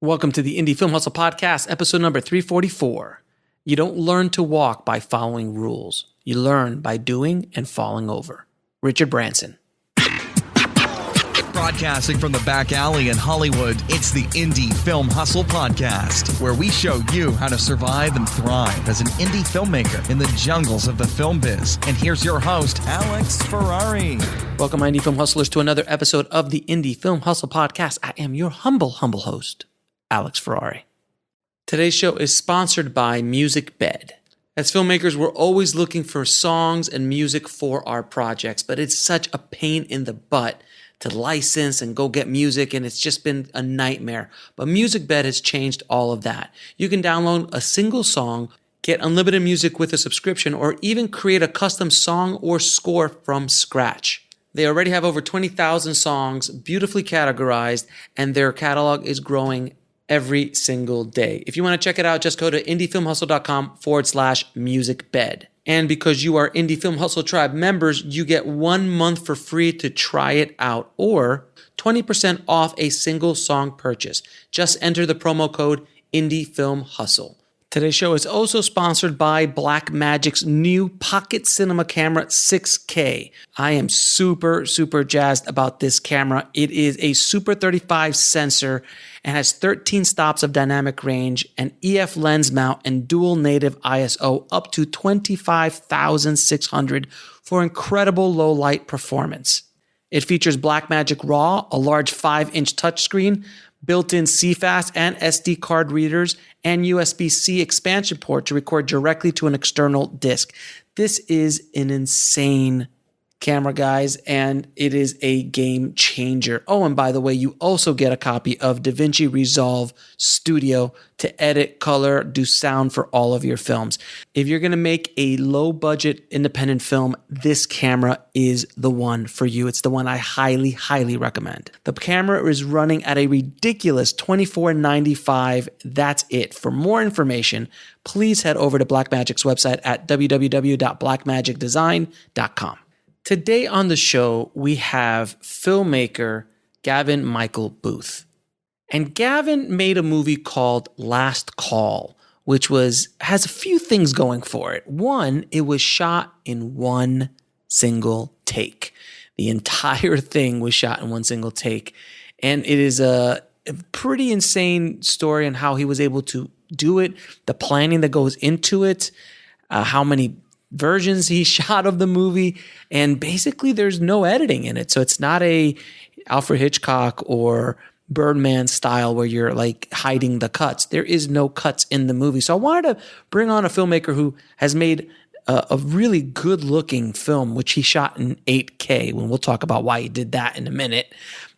Welcome to the Indie Film Hustle Podcast, episode number 344. You don't learn to walk by following rules. You learn by doing and falling over. Richard Branson. Broadcasting from the back alley in Hollywood, it's the Indie Film Hustle Podcast, where we show you how to survive and thrive as an indie filmmaker in the jungles of the film biz. And here's your host, Alex Ferrari. Welcome, my Indie Film Hustlers, to another episode of the Indie Film Hustle Podcast. I am your humble host, Alex Ferrari. Today's show is sponsored by Music Bed. As filmmakers, we're always looking for songs and music for our projects, but it's such a pain in the butt to license and go get music, and it's just been a nightmare. But Music Bed has changed all of that. You can download a single song, get unlimited music with a subscription, or even create a custom song or score from scratch. They already have over 20,000 songs, beautifully categorized, and their catalog is growing every single day. If you want to check it out, just go to indiefilmhustle.com/musicbed. And because you are Indie Film Hustle Tribe members, you get 1 month for free to try it out, or 20% off a single song purchase. Just enter the promo code IndieFilmHustle. Today's show is also sponsored by Blackmagic's new Pocket Cinema Camera 6K. I am super jazzed about this camera. It is a Super 35 sensor and has 13 stops of dynamic range, an EF lens mount, and dual native ISO up to 25,600 for incredible low light performance. It features Blackmagic RAW, a large 5-inch touchscreen, built-in CFast and SD card readers, and USB-C expansion port to record directly to an external disc. This is an insane camera, guys, and it is a game changer. Oh, and by the way, you also get a copy of DaVinci Resolve Studio to edit, color, do sound for all of your films. If you're going to make a low-budget independent film, this camera is the one for you. It's the one I highly recommend. The camera is running at a ridiculous $24.95. That's it. For more information, please head over to Blackmagic's website at www.blackmagicdesign.com. Today on the show, we have filmmaker Gavin Michael Booth. And Gavin made a movie called Last Call, which has a few things going for it. One, it was shot in one single take. The entire thing was shot in one single take. And it is a pretty insane story on how he was able to do it, the planning that goes into it, how many versions he shot of the movie, and basically there's no editing in it. So it's not a Alfred Hitchcock or Birdman style where you're like hiding the cuts. There is no cuts in the movie. So I wanted to bring on a filmmaker who has made a really good looking film, which he shot in 8K, when we'll talk about why he did that in a minute.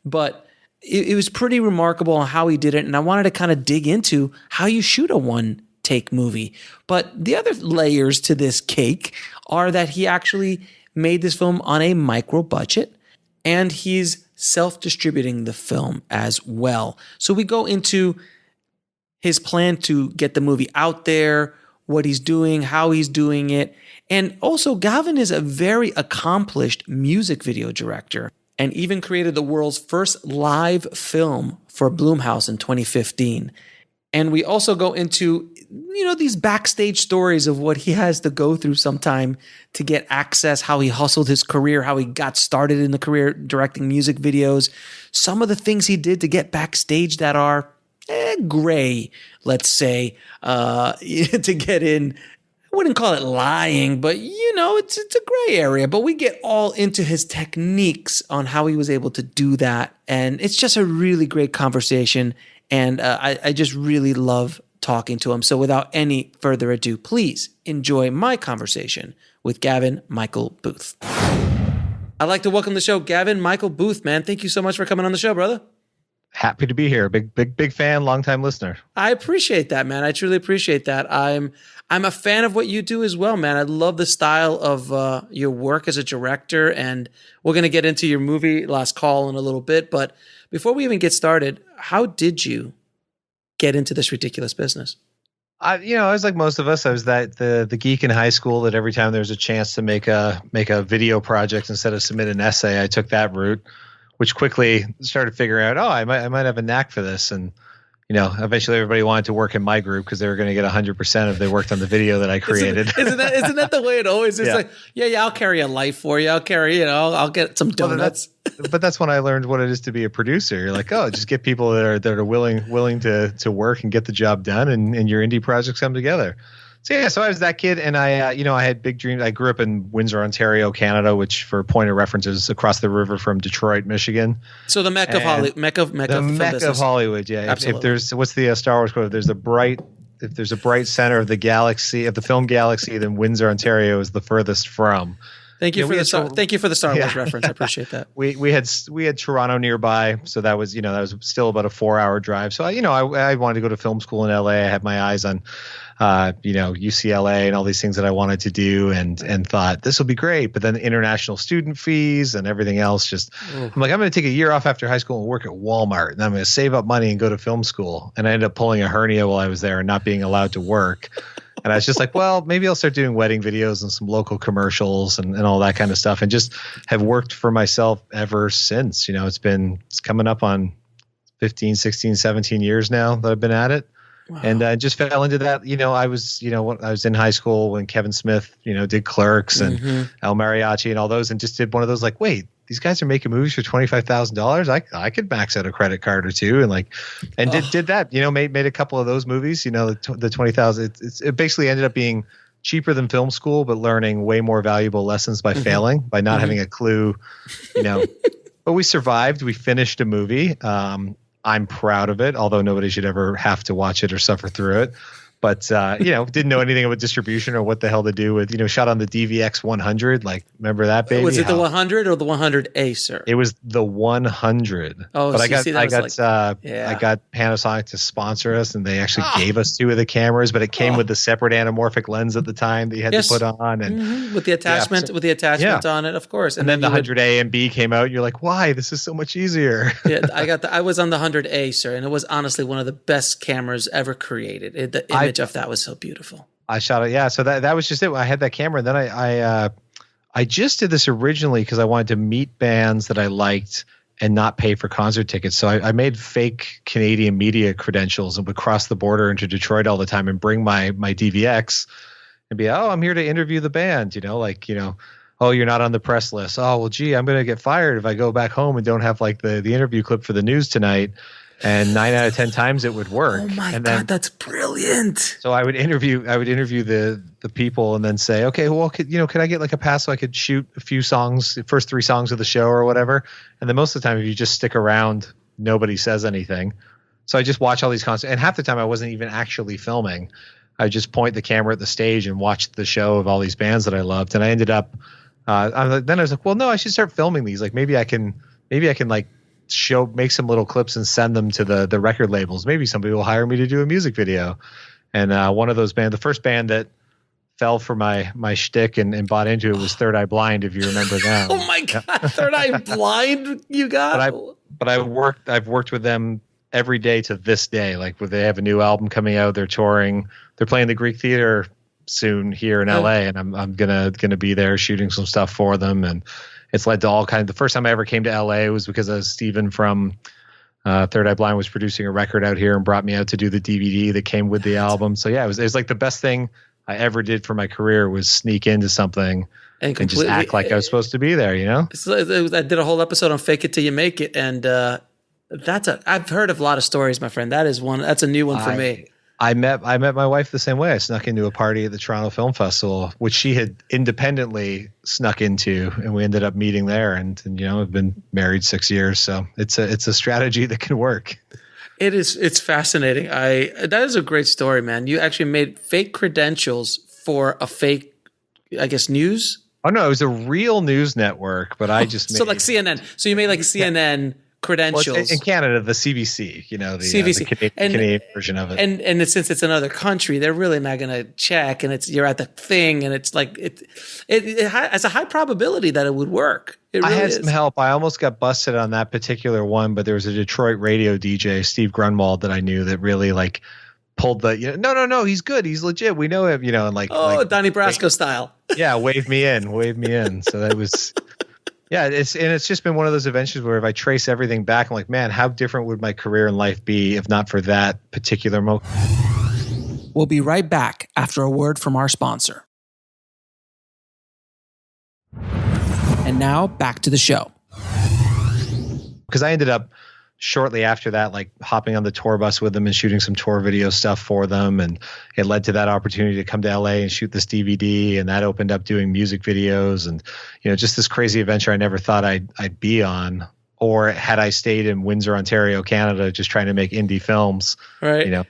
But it was pretty remarkable on how he did it. And I wanted to kind of dig into how you shoot a one-take movie. But the other layers to this cake are that he actually made this film on a micro budget, and he's self-distributing the film as well. So we go into his plan to get the movie out there, what he's doing, how he's doing it. And also, Gavin is a very accomplished music video director and even created the world's first live film for Blumhouse in 2015. And we also go into, these backstage stories of what he has to go through sometime to get access, how he hustled his career, how he got started in the career directing music videos, some of the things he did to get backstage that are gray, let's say, to get in. I wouldn't call it lying, but it's a gray area. But we get all into his techniques on how he was able to do that. And it's just a really great conversation. And I just really love talking to him. So without any further ado, please enjoy my conversation with Gavin Michael Booth. I'd like to welcome to the show Gavin Michael Booth, man. Thank you so much for coming on the show, brother. Happy to be here. Big fan, longtime listener. I appreciate that, man. I truly appreciate that. I'm a fan of what you do as well, man. I love the style of your work as a director, and we're going to get into your movie Last Call in a little bit. But before we even get started, how did you get into this ridiculous business? I was like most of us. I was the geek in high school that every time there was a chance to make a video project instead of submit an essay, I took that route, which quickly started figuring out, I might have a knack for this. And eventually everybody wanted to work in my group because they were going to get 100% if they worked on the video that I created. Isn't that the way it always is? Yeah. Like, yeah, I'll carry a life for you. I'll carry, I'll get some donuts. But that's when I learned what it is to be a producer. You're like, oh, just get people that are willing to work and get the job done, and your indie projects come together. So I was that kid, and I had big dreams. I grew up in Windsor, Ontario, Canada, which, for point of reference, is across the river from Detroit, Michigan. So the Mecca of Hollywood, Mecca of Hollywood. Yeah. Absolutely. If there's, what's the Star Wars quote? If there's a bright center of the galaxy, of the film galaxy, then Windsor, Ontario is the furthest from. Thank you for the Star Wars reference. I appreciate that. We had Toronto nearby, so that was still about a 4-hour drive. So I wanted to go to film school in LA. I had my eyes on UCLA and all these things that I wanted to do, and thought this will be great. But then the international student fees and everything else, I'm like, I'm going to take a year off after high school and work at Walmart, and I'm going to save up money and go to film school. And I ended up pulling a hernia while I was there and not being allowed to work. And I was just like, well, maybe I'll start doing wedding videos and some local commercials and all that kind of stuff, and just have worked for myself ever since. It's coming up on 15, 16, 17 years now that I've been at it. Wow. And I just fell into that. I was in high school when Kevin Smith, did Clerks and El Mariachi and all those, and just did one of those, like, wait, these guys are making movies for $25,000. I could max out a credit card or two, and did that. Made a couple of those movies. The 20,000. It basically ended up being cheaper than film school, but learning way more valuable lessons by failing, by not having a clue. But we survived. We finished a movie. I'm proud of it, although nobody should ever have to watch it or suffer through it. But, didn't know anything about distribution or what the hell to do with, shot on the DVX 100. Like, remember that, baby? Was it the 100 or the 100A, sir? It was the 100. Oh, but so I got Panasonic to sponsor us, and they actually gave us 2 of the cameras, but it came with the separate anamorphic lens at the time that you had to put on, and with the attachment, on it, of course. And then the 100A and B came out, and you're like, why? This is so much easier. I was on the 100A, sir, and it was honestly one of the best cameras ever created. The image of that was so beautiful. I shot it. Yeah. So that was just it. I had that camera, and then I just did this originally because I wanted to meet bands that I liked and not pay for concert tickets. So I made fake Canadian media credentials and would cross the border into Detroit all the time and bring my DVX and be, I'm here to interview the band, oh, you're not on the press list. Oh, well, gee, I'm going to get fired if I go back home and don't have like the interview clip for the news tonight. And 9 out of 10 times it would work. Oh my God, that's brilliant. So I would interview the people and then say, okay, well, could I get like a pass so I could shoot a few songs, the first 3 songs of the show or whatever. And then most of the time, if you just stick around, nobody says anything. So I just watch all these concerts, and half the time I wasn't even actually filming. I just point the camera at the stage and watch the show of all these bands that I loved. And I ended up, then I was like, well, no, I should start filming these. Like maybe I can like make some little clips and send them to the record labels. Maybe somebody will hire me to do a music video. And one of those bands, the first band that fell for my shtick and bought into it was Third Eye Blind, if you remember them. Oh my God, Third Eye Blind, you got? But I've worked with them every day to this day. Like, where they have a new album coming out, they're touring, they're playing the Greek Theater soon here in LA, and I'm gonna be there shooting some stuff for them. And it's led to all kinds. The first time I ever came to LA was because Steven from Third Eye Blind was producing a record out here and brought me out to do the DVD that came with the album. So yeah, it was like the best thing I ever did for my career was sneak into something and just act like I was supposed to be there, I did a whole episode on Fake It Till You Make It, and I've heard of a lot of stories, my friend. That's a new one for me. I met my wife the same way. I snuck into a party at the Toronto Film Festival, which she had independently snuck into, and we ended up meeting there. And I've been married 6 years, so it's a strategy that can work. It's fascinating. That is a great story, man. You actually made fake credentials for a fake, I guess, news. Oh no, it was a real news network, but I just made so like CNN. So you made like CNN. Credentials. Well, in Canada, the CBC, the CBC. Canadian version of it. And since it's another country, they're really not going to check, and you're at the thing, and it's like it has a high probability that it would work. It really I had some help. I almost got busted on that particular one, but there was a Detroit radio DJ, Steve Grunwald, that I knew that really like pulled the no, he's good, he's legit, we know him, and like Donnie Brasco style. Yeah, wave me in. So that was. Yeah, it's just been one of those adventures where if I trace everything back, I'm like, man, how different would my career and life be if not for that particular moment? We'll be right back after a word from our sponsor. And now back to the show. Because I ended up shortly after that, like hopping on the tour bus with them and shooting some tour video stuff for them. And it led to that opportunity to come to LA and shoot this DVD. And that opened up doing music videos and, just this crazy adventure I never thought I'd be on. Or had I stayed in Windsor, Ontario, Canada, just trying to make indie films, right?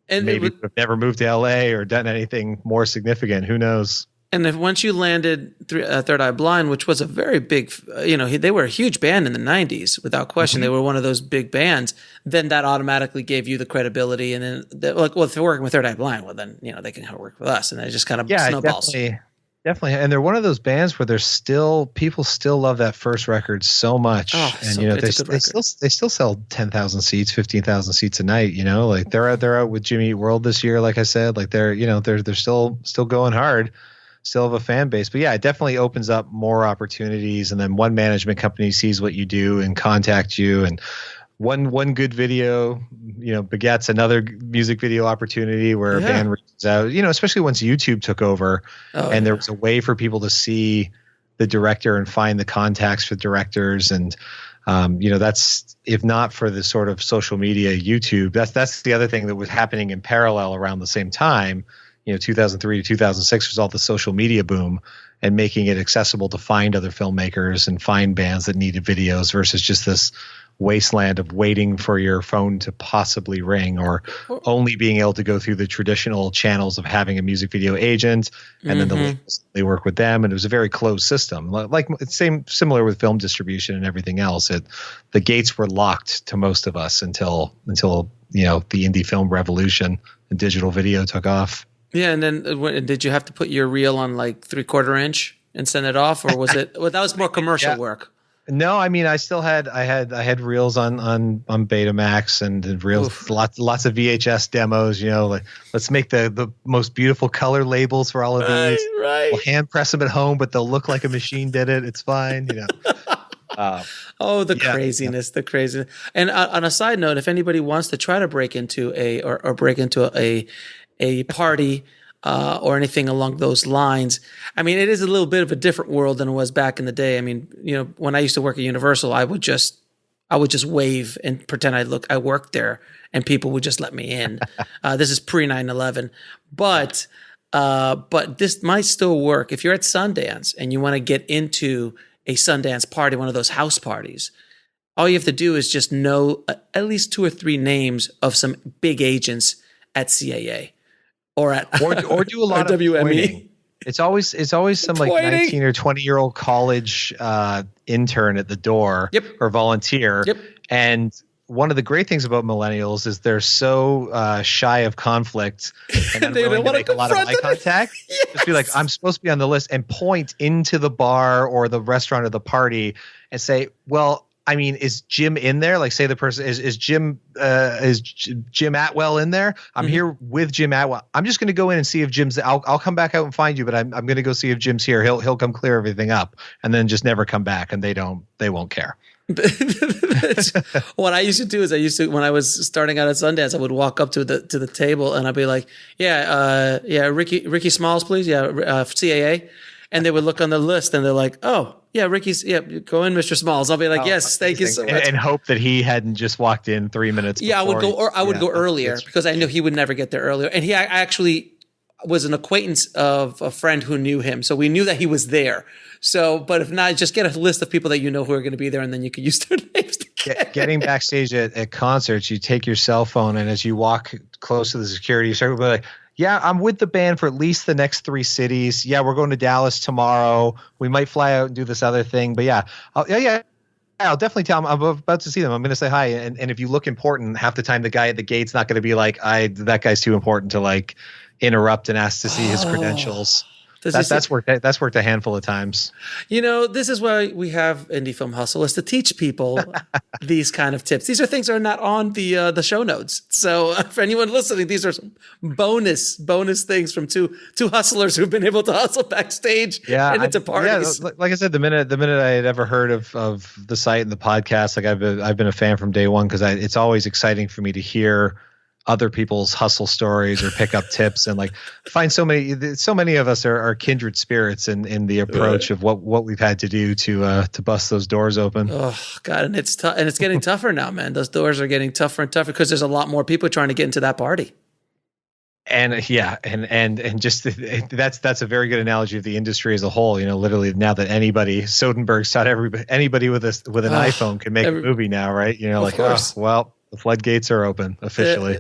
And maybe would have never moved to LA or done anything more significant. Who knows? And if once you landed Third Eye Blind, which was a very big, they were a huge band in the 90s, without question. They were one of those big bands. Then that automatically gave you the credibility. And then, if they're working with Third Eye Blind, well, then, they can work with us. And it just kind of snowballs. Definitely. And they're one of those bands where people still love that first record so much. Oh, and, they still sell 10,000 seats, 15,000 seats a night, like they're out with Jimmy Eat World this year. Like I said, like they're still going hard. Still have a fan base, but yeah, it definitely opens up more opportunities. And then one management company sees what you do and contacts you, and one good video, begets another music video opportunity where a band reaches out. Especially once YouTube took over, there was a way for people to see the director and find the contacts for directors, and that's, if not for the sort of social media YouTube, that's the other thing that was happening in parallel around the same time. 2003 to 2006 was all the social media boom and making it accessible to find other filmmakers and find bands that needed videos versus just this wasteland of waiting for your phone to possibly ring or only being able to go through the traditional channels of having a music video agent and then they work with them. And it was a very closed system, like similar with film distribution and everything else. The gates were locked to most of us until the indie film revolution and digital video took off. Yeah, and then did you have to put your reel on like 3/4 inch and send it off, or was it? Well, that was more commercial work. No, I mean, I had reels on Betamax and reels, lots of VHS demos. Like let's make the most beautiful color labels for all of these. Right. We'll hand press them at home, but they'll look like a machine did it. It's fine. The craziness. And on a side note, if anybody wants to try to break into a party or anything along those lines, I mean, it is a little bit of a different world than it was back in the day. I mean, when I used to work at Universal, I would just wave and pretend I worked there, and people would just let me in. This is pre 9/11, but this might still work if you're at Sundance and you want to get into a Sundance party, one of those house parties. All you have to do is just know at least 2 or 3 names of some big agents at CAA or do a lot of WME. Pointing. It's always some like 19 or 20-year-old college intern at the door or volunteer. Yep. And one of the great things about millennials is they're so shy of conflict and unwilling to make a lot of eye contact. Yes. Just be like, I'm supposed to be on the list, and point into the bar or the restaurant or the party and say, well, I mean, is Jim in there? Like, say the person is Jim Atwell in there? I'm here with Jim Atwell. I'm just going to go in and see if Jim's. I'll come back out and find you, but I'm going to go see if Jim's here. He'll come clear everything up, and then just never come back, and they won't care. What I used to do is when I was starting out at Sundance, I would walk up to the table and I'd be like, Ricky Smalls, please, CAA, and they would look on the list and they're like, oh. Yeah, Ricky's. Yeah, go in, Mr. Smalls. I'll be like, yes, thank you so much. And hope that he hadn't just walked in 3 minutes. Yeah, I would go earlier because I knew he would never get there earlier. And he actually was an acquaintance of a friend who knew him, so we knew that he was there. So, but if not, just get a list of people that you know who are going to be there, and then you can use their names. Getting backstage at concerts, you take your cell phone, and as you walk close to the security, you start like, yeah, I'm with the band for at least the next 3 cities. Yeah, we're going to Dallas tomorrow. We might fly out and do this other thing. But I'll definitely tell them I'm about to see them. I'm going to say hi. And if you look important, half the time the guy at the gate's not going to be like, that guy's too important to like interrupt and ask to see his credentials. That's worked a handful of times. This is why we have Indie Film Hustle, is to teach people these kind of tips. These are things that are not on the show notes. So for anyone listening, these are some bonus things from two hustlers who've been able to hustle backstage and into parties. Yeah, like I said, the minute I had ever heard of the site and the podcast, like I've been a fan from day one, because it's always exciting for me to hear other people's hustle stories or pick up tips, and like find so many of us are kindred spirits in the approach of what we've had to do to bust those doors open. Oh God. And it's tough, and it's getting tougher now, man. Those doors are getting tougher and tougher because there's a lot more people trying to get into that party. And and just that's a very good analogy of the industry as a whole. Literally now that Soderbergh's taught anybody with an iPhone can make a movie now, right? The floodgates are open officially.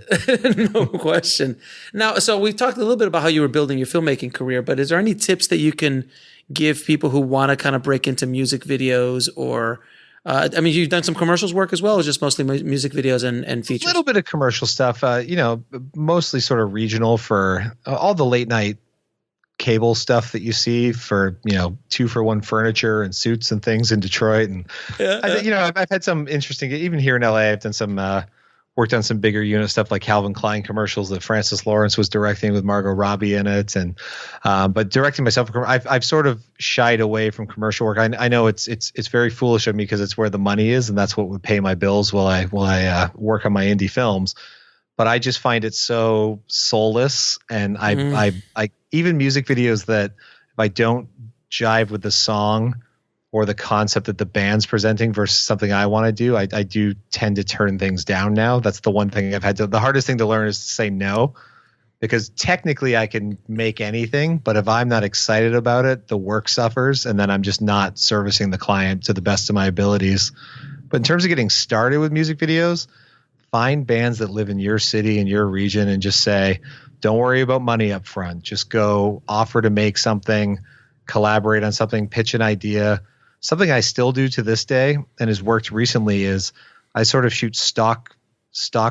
No question. Now, so we've talked a little bit about how you were building your filmmaking career, but is there any tips that you can give people who want to kind of break into music videos, or you've done some commercials work as well, or just mostly music videos and features? A little bit of commercial stuff, mostly sort of regional for all the late night cable stuff that you see for 2-for-1 furniture and suits and things in Detroit. And I've had some interesting, even here in LA, I've done some worked on some bigger unit stuff like Calvin Klein commercials that Francis Lawrence was directing with Margot Robbie in it. And but directing myself, I've sort of shied away from commercial work. I know it's very foolish of me because it's where the money is, and that's what would pay my bills while I work on my indie films. But I just find it so soulless, and I even music videos that if I don't jive with the song or the concept that the band's presenting versus something I want to do, I do tend to turn things down now. That's the one thing the hardest thing to learn is to say no, because technically I can make anything, but if I'm not excited about it, the work suffers, and then I'm just not servicing the client to the best of my abilities. But in terms of getting started with music videos, find bands that live in your city and your region and just say, don't worry about money up front. Just go offer to make something, collaborate on something, pitch an idea. Something I still do to this day and has worked recently is I sort of shoot stock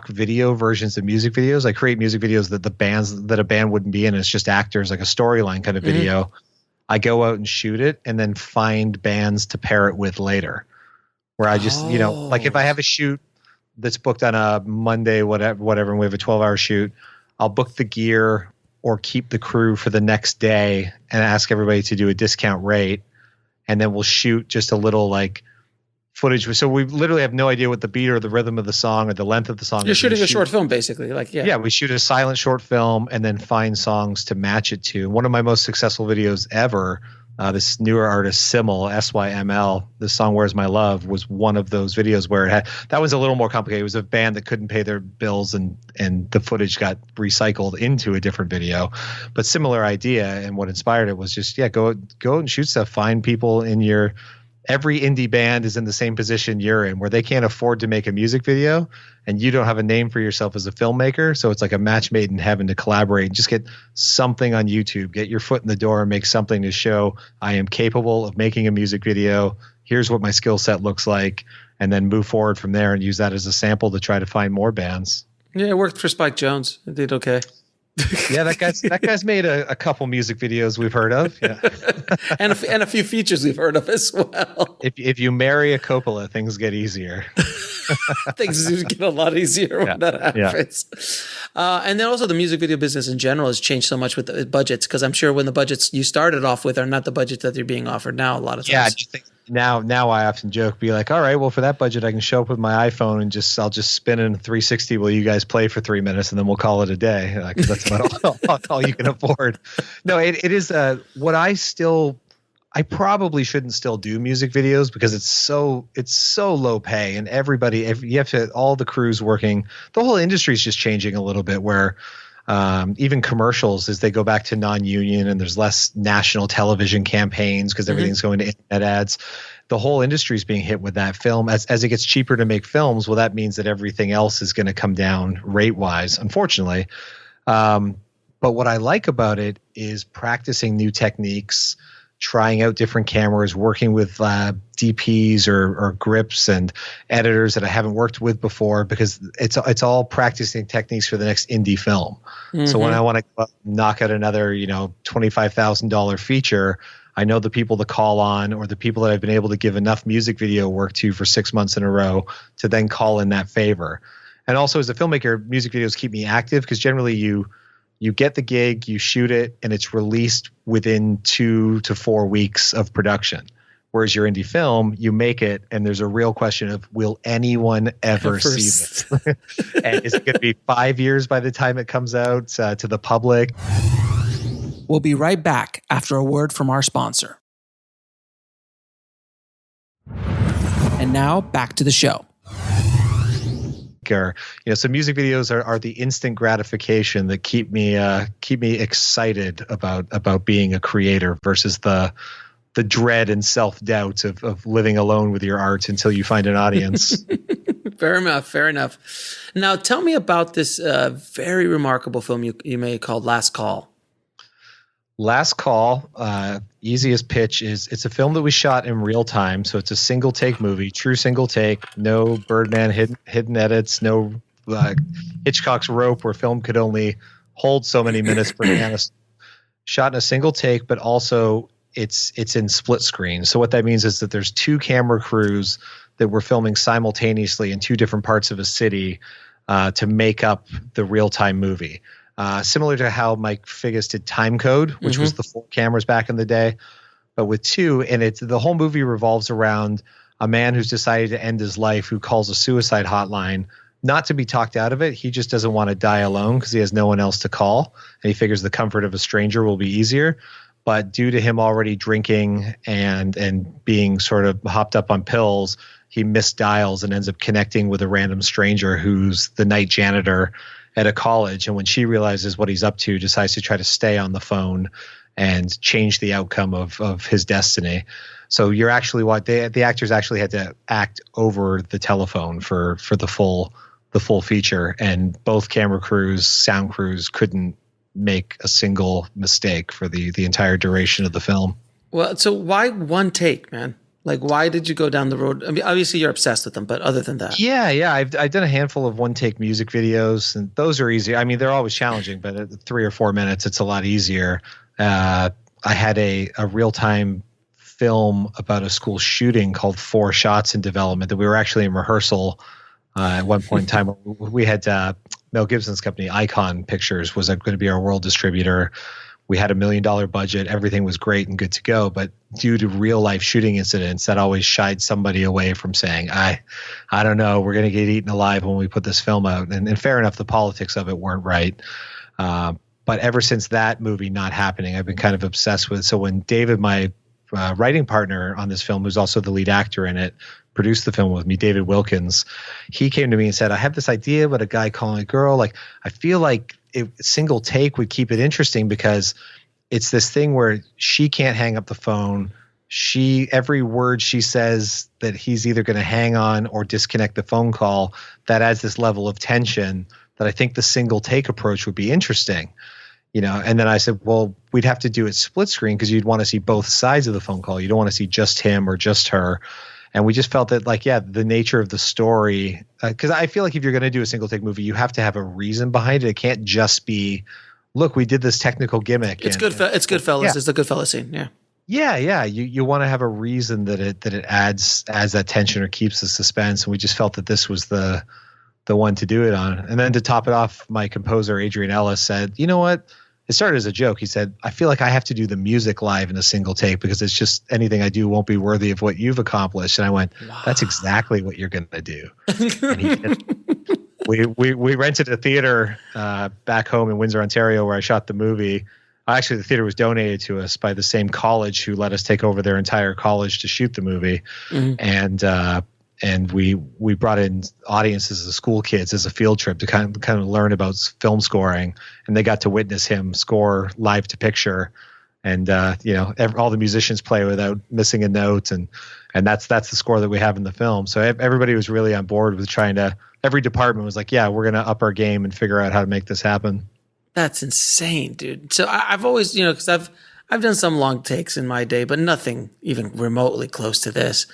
video versions of music videos. I create music videos that a band wouldn't be in. It's just actors, like a storyline kind of video. I go out and shoot it and then find bands to pair it with later, where I just, like if I have a shoot that's booked on a Monday, whatever, and we have a 12-hour shoot, I'll book the gear or keep the crew for the next day and ask everybody to do a discount rate. And then we'll shoot just a little like footage. So we literally have no idea what the beat or the rhythm of the song or the length of the song is. You're shooting a short film, basically. Yeah, we shoot a silent short film and then find songs to match it to. One of my most successful videos ever, this newer artist, SYML, SYML, the song Where's My Love, was one of those videos where that was a little more complicated. It was a band that couldn't pay their bills and the footage got recycled into a different video. But similar idea, and what inspired it was just, go and shoot stuff. Find people in every indie band is in the same position you're in, where they can't afford to make a music video and you don't have a name for yourself as a filmmaker. So it's like a match made in heaven to collaborate and just get something on YouTube, get your foot in the door and make something to show I am capable of making a music video. Here's what my skill set looks like, and then move forward from there and use that as a sample to try to find more bands. Yeah, it worked for Spike Jonze. It did okay. Yeah, that guy's made a couple music videos we've heard of. Yeah. and a few features we've heard of as well. If you marry a Coppola, things get easier. Things get a lot easier when that happens. And then also the music video business in general has changed so much with the budgets, because I'm sure when the budgets you started off with are not the budgets that you're being offered now a lot of times. Yeah, I just think now I often joke, be like, all right, well, for that budget, I can show up with my iPhone and I'll just spin in 360 while you guys play for 3 minutes, and then we'll call it a day, because that's about all you can afford. No, it is what I probably shouldn't still do music videos, because it's so low pay, and you have to, all the crews working, the whole industry is just changing a little bit, where even commercials, as they go back to non-union and there's less national television campaigns because everything's going to internet ads, the whole industry is being hit with that. Film, as it gets cheaper to make films, well, that means that everything else is going to come down rate wise, unfortunately. But what I like about it is practicing new techniques, trying out different cameras, working with DPs or grips and editors that I haven't worked with before, because it's all practicing techniques for the next indie film. So when I want to knock out another, $25,000 feature, I know the people to call on, or the people that I've been able to give enough music video work to for 6 months in a row to then call in that favor. And also, as a filmmaker, music videos keep me active, because generally you get the gig, you shoot it, and it's released within 2 to 4 weeks of production. Whereas your indie film, you make it, and there's a real question of, will anyone ever see this? And is it going to be 5 years by the time it comes out to the public? We'll be right back after a word from our sponsor. And now back to the show. So music videos are the instant gratification that keep me excited about being a creator, versus the dread and self-doubt of living alone with your art until you find an audience. Fair enough. Now tell me about this very remarkable film you made called Last Call. Last Call, easiest pitch is, it's a film that we shot in real time. So it's a single take movie, true single take, no Birdman hidden edits, no Hitchcock's rope where film could only hold so many minutes per camera. Shot in a single take, but also it's in split screen. So what that means is that there's 2 camera crews that were filming simultaneously in 2 different parts of a city to make up the real time movie. Similar to how Mike Figgis did Time Code, which was the 4 cameras back in the day, but with 2. And the whole movie revolves around a man who's decided to end his life, who calls a suicide hotline, not to be talked out of it. He just doesn't want to die alone because he has no one else to call. And he figures the comfort of a stranger will be easier. But due to him already drinking and being sort of hopped up on pills, he misdials and ends up connecting with a random stranger who's the night janitor at a college. And when she realizes what he's up to, decides to try to stay on the phone and change the outcome of his destiny. So you're actually the actors actually had to act over the telephone for the full feature, and both camera crews, sound crews couldn't make a single mistake for the entire duration of the film. Well, so why one take, man? Like, why did you go down the road? I mean, obviously you're obsessed with them, but other than that. Yeah. I've done a handful of one-take music videos, and those are easy. I mean, they're always challenging, but at 3 or 4 minutes, it's a lot easier. I had a real-time film about a school shooting called 4 Shots in Development that we were actually in rehearsal at one point in time. We had Mel Gibson's company, Icon Pictures, was going to be our world distributor. We had $1 million budget. Everything was great and good to go. But due to real life shooting incidents, that always shied somebody away from saying, I don't know, we're going to get eaten alive when we put this film out. And fair enough, the politics of it weren't right. But ever since that movie not happening, I've been kind of obsessed with. So when David, my writing partner on this film, who's also the lead actor in it, produced the film with me, David Wilkins, he came to me and said, I have this idea about a guy calling a girl. Like, I feel like single take would keep it interesting, because it's this thing where she can't hang up the phone. Every word she says that he's either going to hang on or disconnect the phone call, that adds this level of tension that I think the single take approach would be interesting. And then I said, well, we'd have to do it split screen, because you'd want to see both sides of the phone call. You don't want to see just him or just her. And we just felt that, the nature of the story, because I feel like if you're going to do a single take movie, you have to have a reason behind it. It can't just be, look, we did this technical gimmick. It's Goodfellas. Yeah. It's the Goodfellas scene. Yeah. Yeah. You want to have a reason that it adds that tension or keeps the suspense. And we just felt that this was the one to do it on. And then to top it off, my composer, Adrian Ellis, said, you know what? It started as a joke. He said, I feel like I have to do the music live in a single take, because it's just anything I do won't be worthy of what you've accomplished. And I went, wow. That's exactly what you're going to do. And he said, we rented a theater back home in Windsor, Ontario, where I shot the movie. Actually, the theater was donated to us by the same college who let us take over their entire college to shoot the movie. Mm-hmm. And we brought in audiences of school kids as a field trip to kind of learn about film scoring, and they got to witness him score live to picture, and all the musicians play without missing a note, and that's the score that we have in the film. So everybody was really on board with every department was like, yeah, we're going to up our game and figure out how to make this happen. That's insane, dude. So I've always, because I've I've done some long takes in my day, but nothing even remotely close to this.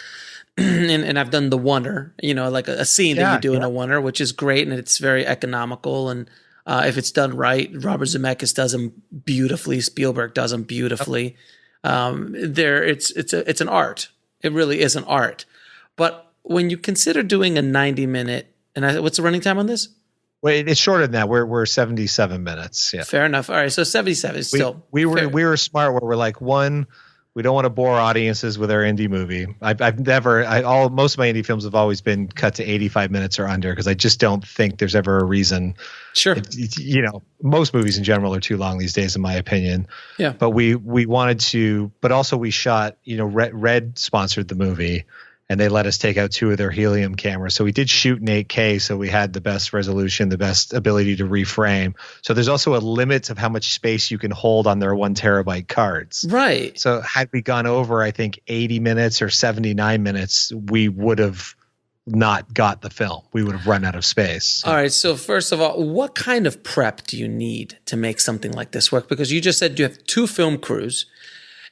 And I've done the oneer, like a scene that you do in a oneer, which is great, and it's very economical. And if it's done right, Robert Zemeckis does them beautifully. Spielberg does them beautifully. It's an art. It really is an art. But when you consider doing a 90-minute, and what's the running time on this? Wait, it's shorter than that. We're 77 minutes. Yeah, fair enough. All right, so 77 is still. We were smart where we're like, one, we don't want to bore audiences with our indie movie. Most of my indie films have always been cut to 85 minutes or under because I just don't think there's ever a reason. Sure. Most movies in general are too long these days, in my opinion. Yeah. But we wanted to, but also we shot, Red sponsored the movie. And they let us take out 2 of their helium cameras. So we did shoot in 8K, so we had the best resolution, the best ability to reframe. So there's also a limit of how much space you can hold on their 1 terabyte cards. Right. So had we gone over, I think, 80 minutes or 79 minutes, we would have not got the film. We would have run out of space. All right. So first of all, what kind of prep do you need to make something like this work? Because you just said you have 2 film crews.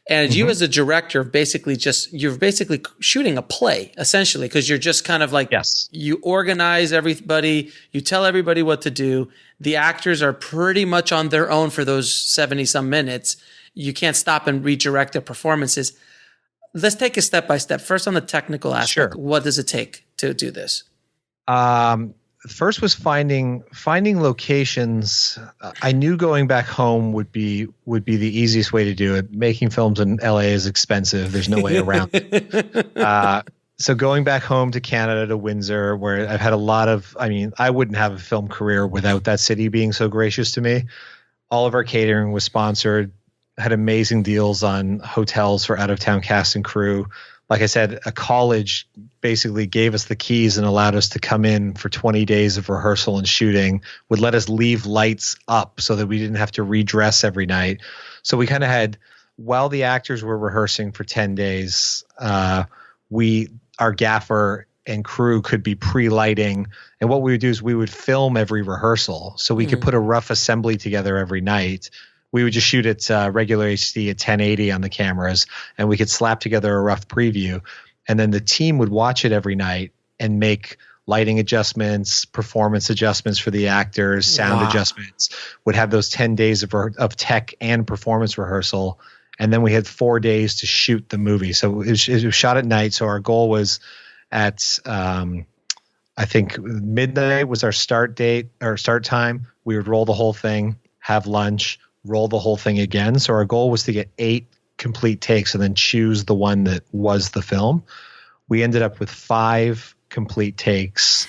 And you as a director, you're basically shooting a play, essentially, because you're just kind of like, you organize everybody, you tell everybody what to do. The actors are pretty much on their own for those 70-some minutes. You can't stop and redirect their performances. Let's take it step by step. First, on the technical aspect, What does it take to do this? First was finding locations. I knew going back home would be the easiest way to do it. Making films in LA is expensive. There's no way around it. So going back home to Canada, to Windsor, where I've had a lot of, I wouldn't have a film career without that city being so gracious to me. All of our catering was sponsored, had amazing deals on hotels for out-of-town cast and crew. Like I said, a college basically gave us the keys and allowed us to come in for 20 days of rehearsal and shooting, would let us leave lights up so that we didn't have to redress every night. So we kind of had, while the actors were rehearsing for 10 days, our gaffer and crew could be pre-lighting. And what we would do is we would film every rehearsal so we could put a rough assembly together every night. We would just shoot at regular HD at 1080 on the cameras, and we could slap together a rough preview. And then the team would watch it every night and make lighting adjustments, performance adjustments for the actors, sound adjustments, would have those 10 days of tech and performance rehearsal. And then we had 4 days to shoot the movie. So it was shot at night. So our goal was at, I think midnight was our start time. We would roll the whole thing, have lunch, roll the whole thing again. So our goal was to get 8 complete takes and then choose the one that was the film. We ended up with 5 complete takes,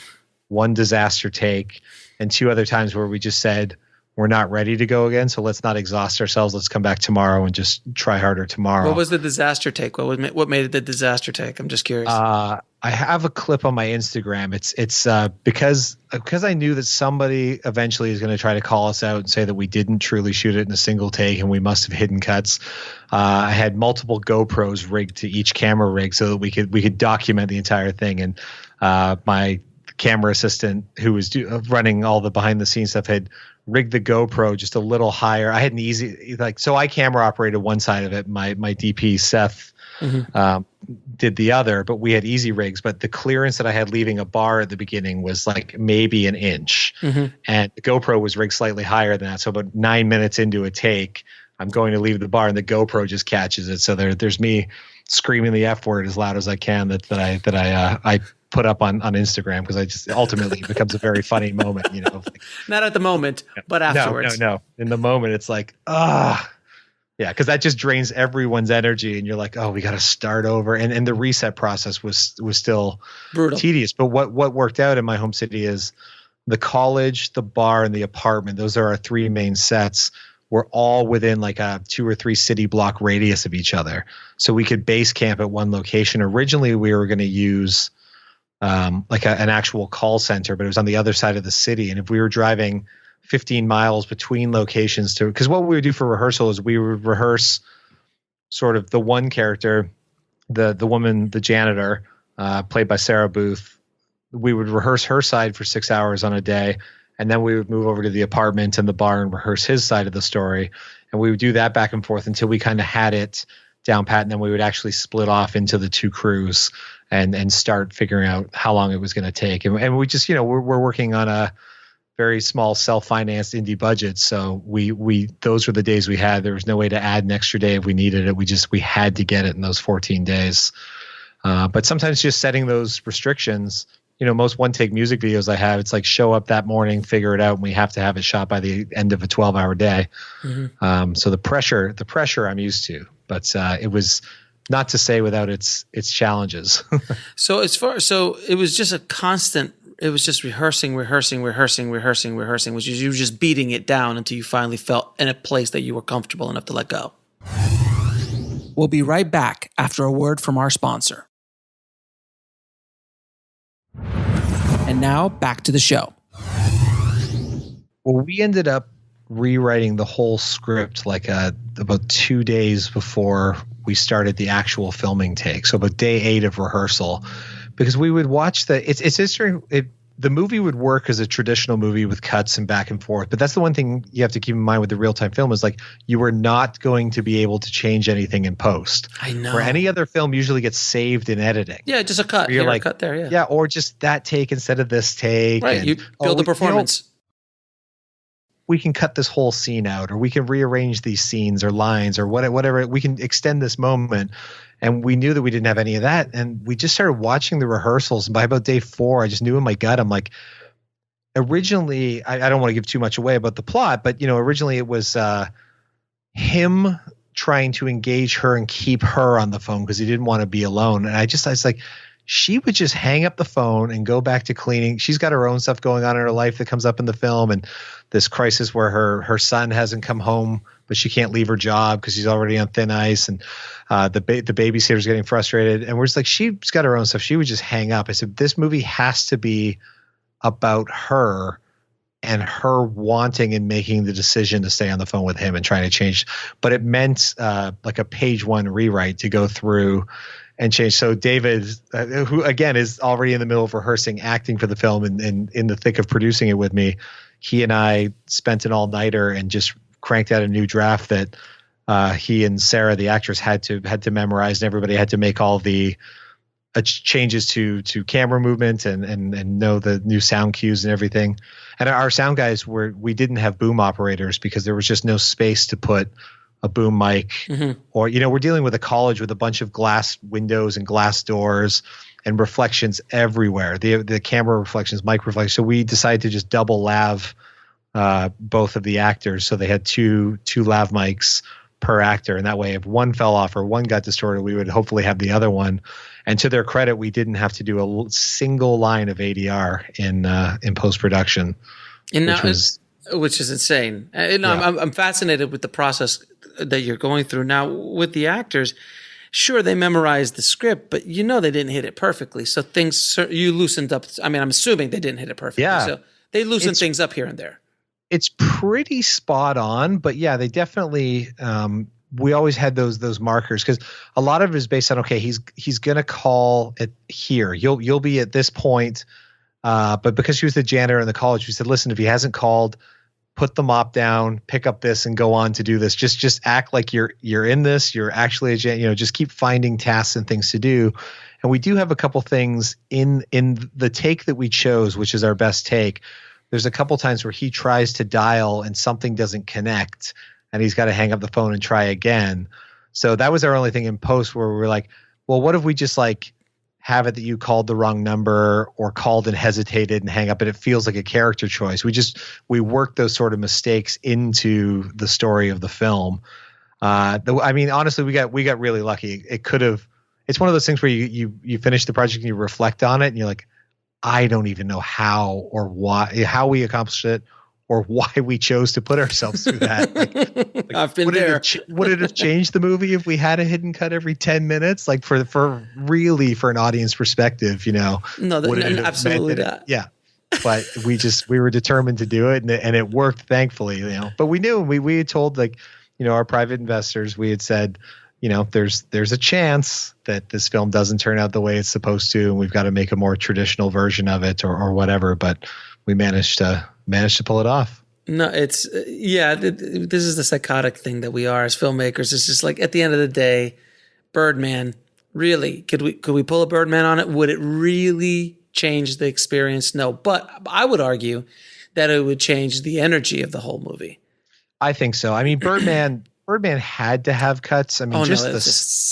1 disaster take, and 2 other times where we just said, we're not ready to go again, so let's not exhaust ourselves. Let's come back tomorrow and just try harder tomorrow. What was the disaster take? What made it the disaster take? I'm just curious. I have a clip on my Instagram. It's because I knew that somebody eventually is going to try to call us out and say that we didn't truly shoot it in a single take and we must have hidden cuts. I had multiple GoPros rigged to each camera rig so that we could document the entire thing. And my camera assistant, who was running all the behind the scenes stuff, had rigged the GoPro just a little higher. I had an easy, so I camera operated one side of it. My DP Seth did the other, but we had easy rigs. But the clearance that I had leaving a bar at the beginning was like maybe an inch, and the GoPro was rigged slightly higher than that. So about 9 minutes into a take, I'm going to leave the bar, and the GoPro just catches it. So there's me screaming the F word as loud as I can that I put up on Instagram, because I just ultimately it becomes a very funny moment, Not at the moment, but afterwards. No. In the moment, it's like, yeah, because that just drains everyone's energy, and you're like, oh, we got to start over. And the reset process was still brutal, tedious. But what worked out in my home city is the college, the bar, and the apartment. Those are our 3 main sets. Were all within like a 2 or 3 city block radius of each other, so we could base camp at one location. Originally, we were going to use like an actual call center, but it was on the other side of the city. And if we were driving 15 miles between locations because what we would do for rehearsal is we would rehearse sort of the one character, the woman, the janitor, played by Sarah Booth. We would rehearse her side for 6 hours on a day, and then we would move over to the apartment and the bar and rehearse his side of the story. And we would do that back and forth until we kind of had it down pat. And then we would actually split off into the two crews and start figuring out how long it was going to take. And we just, we're working on a very small self-financed indie budget. So we those were the days we had. There was no way to add an extra day if we needed it. We had to get it in those 14 days. But sometimes just setting those restrictions, most one-take music videos I have, it's like show up that morning, figure it out, and we have to have it shot by the end of a 12-hour day. Mm-hmm. So the pressure I'm used to, but it was not to say without its challenges. So it was just a constant. It was just rehearsing, which is you just beating it down until you finally felt in a place that you were comfortable enough to let go. We'll be right back after a word from our sponsor. And now back to the show. Well, we ended up rewriting the whole script about 2 days before we started the actual filming take. So about day 8 of rehearsal, because we would watch the movie would work as a traditional movie with cuts and back and forth. But that's the one thing you have to keep in mind with the real-time film is like you were not going to be able to change anything in post. I know. Where any other film usually gets saved in editing. Yeah, just a cut. You're like, a cut there, yeah. Yeah, or just that take instead of this take. Right, you build the performance. We can cut this whole scene out, or we can rearrange these scenes or lines or whatever. We can extend this moment. And we knew that we didn't have any of that. And we just started watching the rehearsals. And by about day 4, I just knew in my gut, I'm like, originally, I don't want to give too much away about the plot, but, originally it was him trying to engage her and keep her on the phone because he didn't want to be alone. And I was like, she would just hang up the phone and go back to cleaning. She's got her own stuff going on in her life that comes up in the film. And this crisis where her son hasn't come home, but she can't leave her job because she's already on thin ice. And the babysitter's getting frustrated. And we're just like, she's got her own stuff. She would just hang up. I said, this movie has to be about her and her wanting and making the decision to stay on the phone with him and trying to change. But it meant like a page 1 rewrite to go through and change. So David, who again is already in the middle of rehearsing acting for the film and in the thick of producing it with me, he and I spent an all-nighter and just cranked out a new draft that he and Sarah, the actress, had to memorize, and everybody had to make all the changes to camera movement and know the new sound cues and everything. And our sound guys we didn't have boom operators because there was just no space to put a boom mic. Mm-hmm. Or we're dealing with a college with a bunch of glass windows and glass doors and reflections everywhere. The camera reflections, mic reflections. So we decided to just double lav both of the actors, so they had two lav mics per actor, and that way if one fell off or one got distorted, we would hopefully have the other one. And to their credit, we didn't have to do a single line of ADR in post-production, which is insane. And yeah. I'm fascinated with the process that you're going through now with the actors. Sure, they memorized the script, but they didn't hit it perfectly. So you loosened up. I mean, I'm assuming they didn't hit it perfectly. Yeah. So they loosened things up here and there. It's pretty spot on, but yeah, they definitely. We always had those markers because a lot of it is based on he's gonna call it here. You'll be at this point, but because she was the janitor in the college, we said, listen, if he hasn't called, put the mop down, pick up this, and go on to do this. Just act like you're in this. You're actually a janitor. Just keep finding tasks and things to do. And we do have a couple things in the take that we chose, which is our best take. There's a couple times where he tries to dial and something doesn't connect and he's got to hang up the phone and try again. So that was our only thing in post where we were like, well, what if we just have it that you called the wrong number or called and hesitated and hang up, and it feels like a character choice. We worked those sort of mistakes into the story of the film. I mean, honestly, we got really lucky. It's one of those things where you finish the project and you reflect on it and you're like, I don't even know how or why, how we accomplished it or why we chose to put ourselves through that. I've been there. Would it have changed the movie if we had a hidden cut every 10 minutes? For an audience perspective, No, absolutely not. Yeah. But we were determined to do it and it worked, thankfully, but we knew we had told our private investors, we had said, there's a chance that this film doesn't turn out the way it's supposed to, and we've got to make a more traditional version of it or whatever. But we managed to pull it off. No, it's this is the psychotic thing that we are as filmmakers. It's just like at the end of the day, Birdman. Really, could we pull a Birdman on it? Would it really change the experience? No, but I would argue that it would change the energy of the whole movie. I think so. I mean, Birdman had to have cuts. I mean, just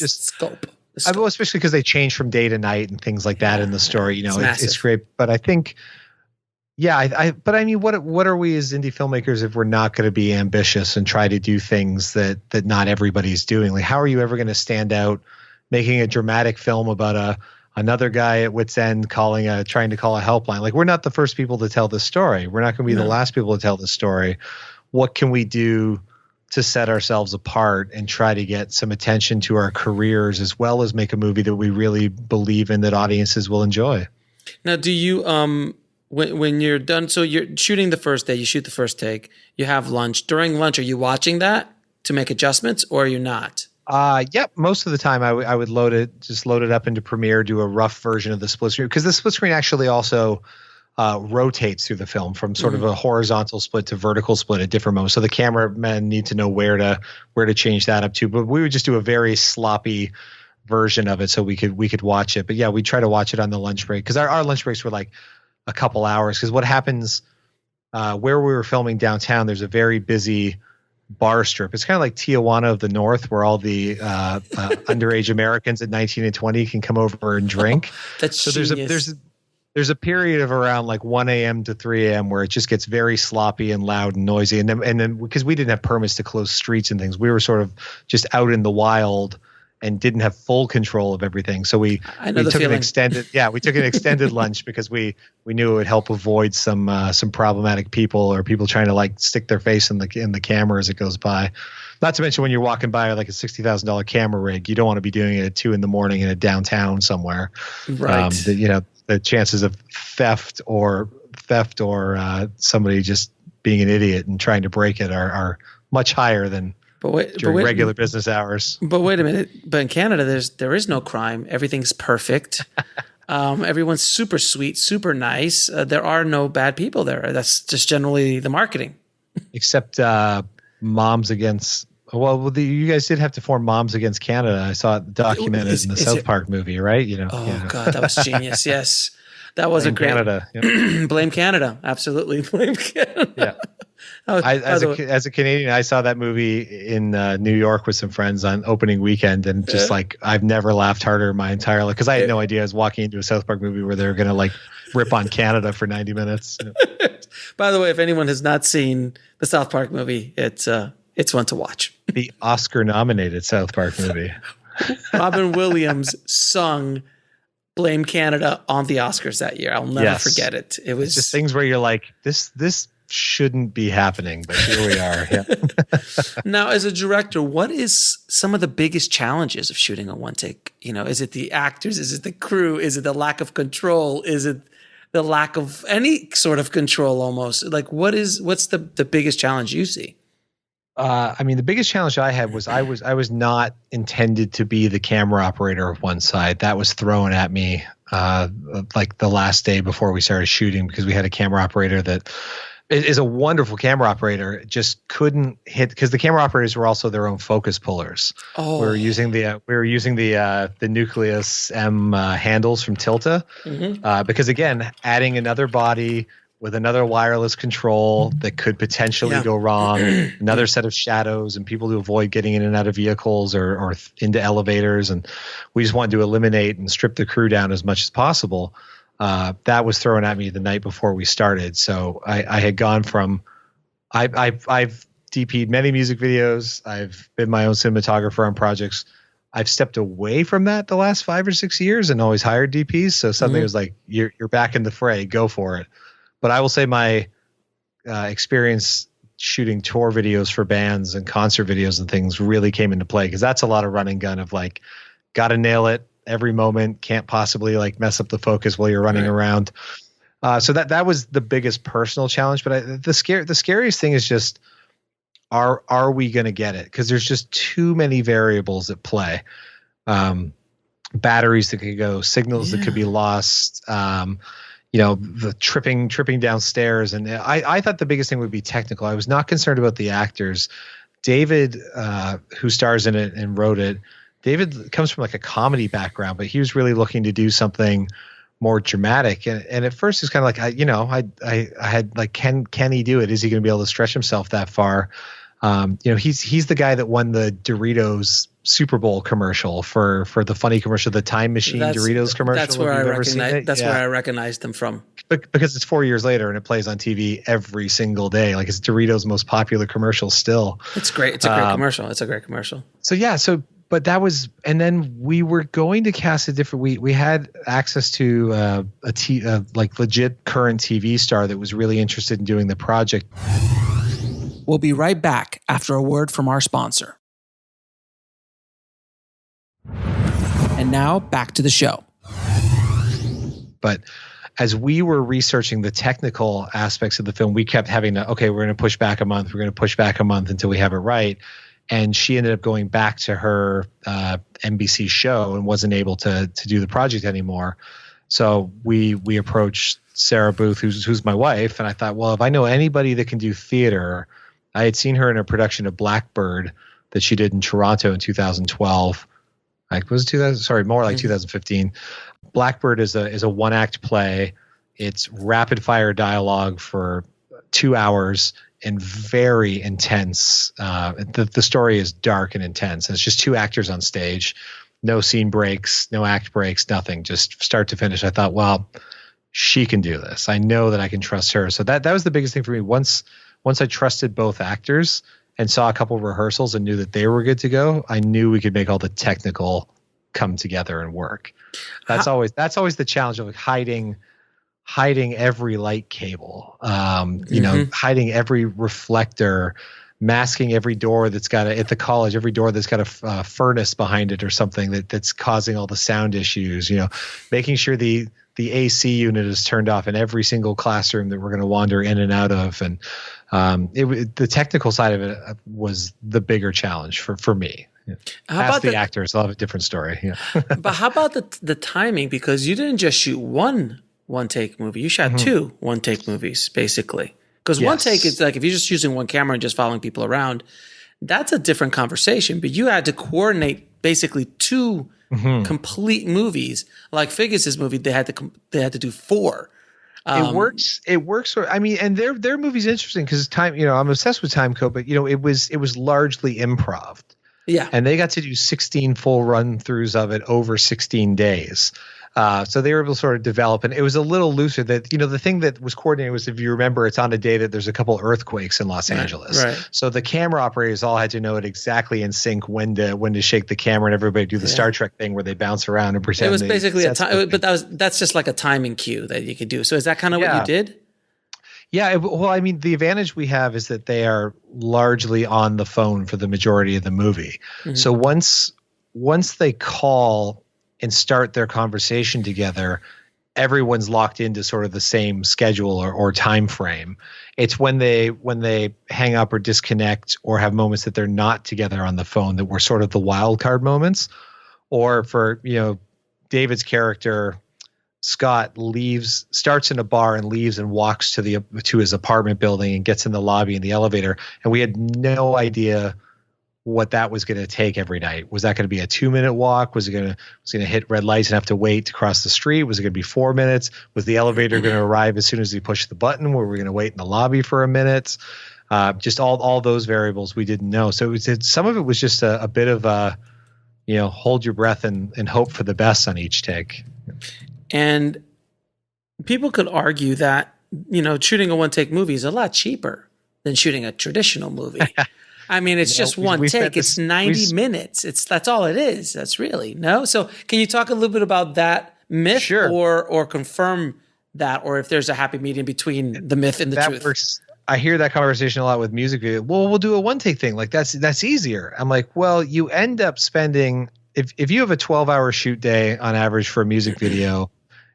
scope. I mean, especially because they change from day to night and things like that in the story. You know, it's great. But I think. Yeah, but I mean, what are we as indie filmmakers if we're not going to be ambitious and try to do things that not everybody's doing? Like, how are you ever going to stand out making a dramatic film about another guy at wit's end trying to call a helpline? Like, we're not the first people to tell this story. We're not going to be the last people to tell this story. What can we do to set ourselves apart and try to get some attention to our careers, as well as make a movie that we really believe in, that audiences will enjoy? Now, do you when you're done, so you're shooting the first day, you shoot the first take, you have lunch. During lunch, are you watching that to make adjustments, or are you not? Yep. Most of the time I would load it up into Premiere, do a rough version of the split screen, because the split screen actually also rotates through the film from sort of a horizontal split to vertical split at different moments. So the cameramen need to know where to change that up to. But we would just do a very sloppy version of it so we could watch it. But yeah, we try to watch it on the lunch break, because our lunch breaks were like a couple hours. Because what happens where we were filming downtown, there's a very busy bar strip. It's kind of like Tijuana of the North, where all the underage Americans at 19 and 20 can come over and drink. That's so genius. there's a period of around like 1 a.m. to 3 a.m. where it just gets very sloppy and loud and noisy. And then because we didn't have permits to close streets and things, we were sort of just out in the wild and didn't have full control of everything. So we took an extended lunch, because we knew it would help avoid some problematic people, or people trying to like stick their face in the camera as it goes by. Not to mention when you're walking by like a $60,000 camera rig, you don't want to be doing it at 2 a.m. in a downtown somewhere. Right. The chances of theft or somebody just being an idiot and trying to break it are much higher than during regular business hours. But wait a minute. But in Canada, there is no crime. Everything's perfect. Everyone's super sweet, super nice. There are no bad people there. That's just generally the marketing. Except Moms Against. Well, you guys did have to form Moms Against Canada. I saw it documented in the South Park movie, right? God, that was genius. Yes, that was a great Canada. Yeah. Blame Canada. Absolutely, blame Canada. Yeah. As a Canadian, I saw that movie in New York with some friends on opening weekend, and just like I've never laughed harder in my entire life, because I had no idea I was walking into a South Park movie where they were going to like rip on Canada for 90 minutes. By the way, if anyone has not seen the South Park movie, it's one to watch. The Oscar-nominated South Park movie. Robin Williams sung "Blame Canada" on the Oscars that year. I'll never forget it. It was just things where you're like, this shouldn't be happening, but here we are. Yeah. Now, as a director, what is some of the biggest challenges of shooting a one take? Is it the actors? Is it the crew? Is it the lack of control? Is it the lack of any sort of control almost? Like, what's the biggest challenge you see? I mean, the biggest challenge I had was I was not intended to be the camera operator of one side. That was thrown at me like the last day before we started shooting, because we had a camera operator that is a wonderful camera operator, just couldn't hit, because the camera operators were also their own focus pullers. Oh. We were using the Nucleus M handles from Tilta, because again, adding another body with another wireless control that could potentially go wrong, another set of shadows, and people to avoid getting in and out of vehicles or into elevators. And we just wanted to eliminate and strip the crew down as much as possible. That was thrown at me the night before we started. So I had gone from, I've DP'd many music videos. I've been my own cinematographer on projects. I've stepped away from that the last 5 or 6 years and always hired DPs. So suddenly it was like, you're back in the fray, go for it. But I will say my experience shooting tour videos for bands and concert videos and things really came into play, because that's a lot of run and gun of like, got to nail it every moment, can't possibly like mess up the focus while you're running around. So that was the biggest personal challenge. But the scariest thing is just, are we going to get it? Because there's just too many variables at play. Batteries that could go, signals that could be lost. the tripping downstairs. And I thought the biggest thing would be technical. I was not concerned about the actors. David, who stars in it and wrote it, David comes from like a comedy background, but he was really looking to do something more dramatic. And at first it's kind of like, I had like, can he do it? Is he going to be able to stretch himself that far? He's the guy that won the Doritos Super Bowl commercial for the funny commercial, the Time Machine Doritos commercial. That's where where I recognized them from. Because it's 4 years later and it plays on TV every single day. Like it's Doritos' most popular commercial still. It's great. It's a great commercial. It's a great commercial. But that was, and then we were going to cast a different. We had access to like legit current TV star that was really interested in doing the project. We'll be right back after a word from our sponsor. And now back to the show. But as we were researching the technical aspects of the film, we kept having to, okay, we're going to push back a month. We're going to push back a month until we have it right. And she ended up going back to her NBC show and wasn't able to do the project anymore. So we approached Sarah Booth, who's my wife, and I thought, well, if I know anybody that can do theater, I had seen her in a production of Blackbird that she did in Toronto in 2012. More like 2015. Blackbird is a one-act play. It's rapid fire dialogue for 2 hours and very intense. The story is dark and intense. And it's just two actors on stage, no scene breaks, no act breaks, nothing, just start to finish. I thought, well, she can do this. I know that I can trust her. So that was the biggest thing for me. Once I trusted both actors and saw a couple of rehearsals and knew that they were good to go, I knew we could make all the technical come together and work. That's always the challenge of like hiding every light cable, hiding every reflector, masking every door that's got at the college, every door that's got a furnace behind it or something that's causing all the sound issues, making sure the AC unit is turned off in every single classroom that we're going to wander in and out of. And the technical side of it was the bigger challenge for me. How about the actors? I'll have a different story. Yeah. But how about the timing? Because you didn't just shoot one take movie. You shot two one take movies, basically. Because one take is like if you're just using one camera and just following people around, that's a different conversation. But you had to coordinate basically two complete movies. Like Figgis's movie, they had to do four. It works. I mean, and their movie's interesting because time. I'm obsessed with time code, but it was largely improv. Yeah. And they got to do 16 full run throughs of it over 16 days. So they were able to sort of develop, and it was a little looser. That the thing that was coordinated was, if you remember, it's on a day that there's a couple earthquakes in Los Angeles. Right. So the camera operators all had to know it exactly in sync when to shake the camera, and everybody do the Star Trek thing where they bounce around and pretend. It was basically a time, but that's just like a timing cue that you could do. So is that kind of what you did? Yeah. Well, I mean, the advantage we have is that they are largely on the phone for the majority of the movie. Mm-hmm. So once they call and start their conversation together, everyone's locked into sort of the same schedule or time frame. It's when they hang up or disconnect or have moments that they're not together on the phone that were sort of the wild card moments. Or for David's character, Scott starts in a bar and leaves and walks to his apartment building and gets in the lobby in the elevator, and we had no idea what that was going to take every night. Was that going to be a 2-minute walk? Was it going to hit red lights and have to wait to cross the street? Was it going to be 4 minutes? Was the elevator going to arrive as soon as he pushed the button? Were we going to wait in the lobby for a minute? Just all those variables we didn't know. So some of it was just a bit of a, hold your breath and hope for the best on each take. And people could argue that, shooting a one-take movie is a lot cheaper than shooting a traditional movie. I mean, it's just one take. It's 90 minutes. That's all it is. That's really, no? So can you talk a little bit about that myth? Sure. or confirm that, or if there's a happy medium between the myth and the truth? Works. I hear that conversation a lot with music video. Well, we'll do a one-take thing. Like that's easier. I'm like, well, you end up spending, if you have a 12-hour shoot day on average for a music video,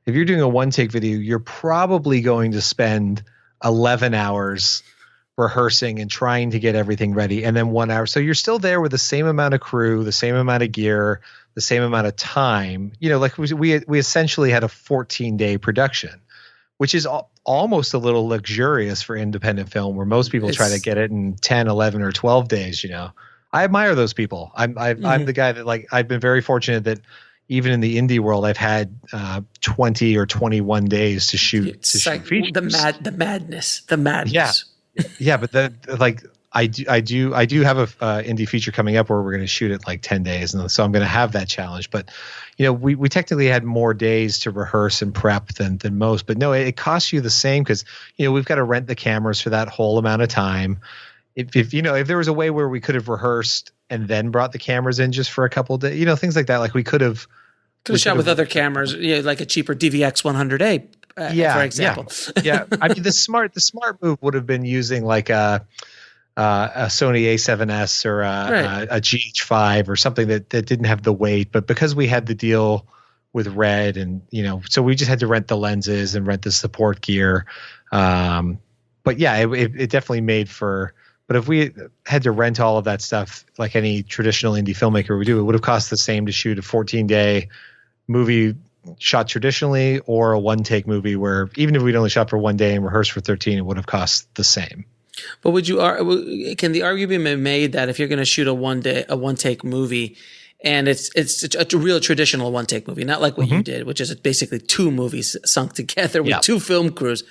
if you're doing a one-take video, you're probably going to spend 11 hours rehearsing and trying to get everything ready, and then 1 hour. So you're still there with the same amount of crew, the same amount of gear, the same amount of time. Like we essentially had a 14-day production. which is almost a little luxurious for independent film, where most people try to get it in 10, 11, or 12 days. I admire those people. I'm the guy that, like, I've been very fortunate that even in the indie world, I've had 20 or 21 days to shoot features. The madness. Yeah, but I do have a indie feature coming up where we're going to shoot it like 10 days, and so I'm going to have that challenge. But we technically had more days to rehearse and prep than most. But no, it costs you the same because we've got to rent the cameras for that whole amount of time. If there was a way where we could have rehearsed and then brought the cameras in just for a couple of days, things like that, like we could have shot with other cameras, like a cheaper DVX 100A, for example. Yeah. I mean, the smart move would have been using like a Sony A7S or a GH5 or something that didn't have the weight, but because we had the deal with Red, and so we just had to rent the lenses and rent the support gear. But yeah, it definitely made for. But if we had to rent all of that stuff like any traditional indie filmmaker would do, it would have cost the same to shoot a 14-day movie shot traditionally, or a one-take movie where even if we'd only shot for 1 day and rehearsed for 13, it would have cost the same. But can the argument be made that if you're going to shoot a one-take movie, and it's a real traditional one-take movie, not like what you did, which is basically two movies sunk together with two film crews,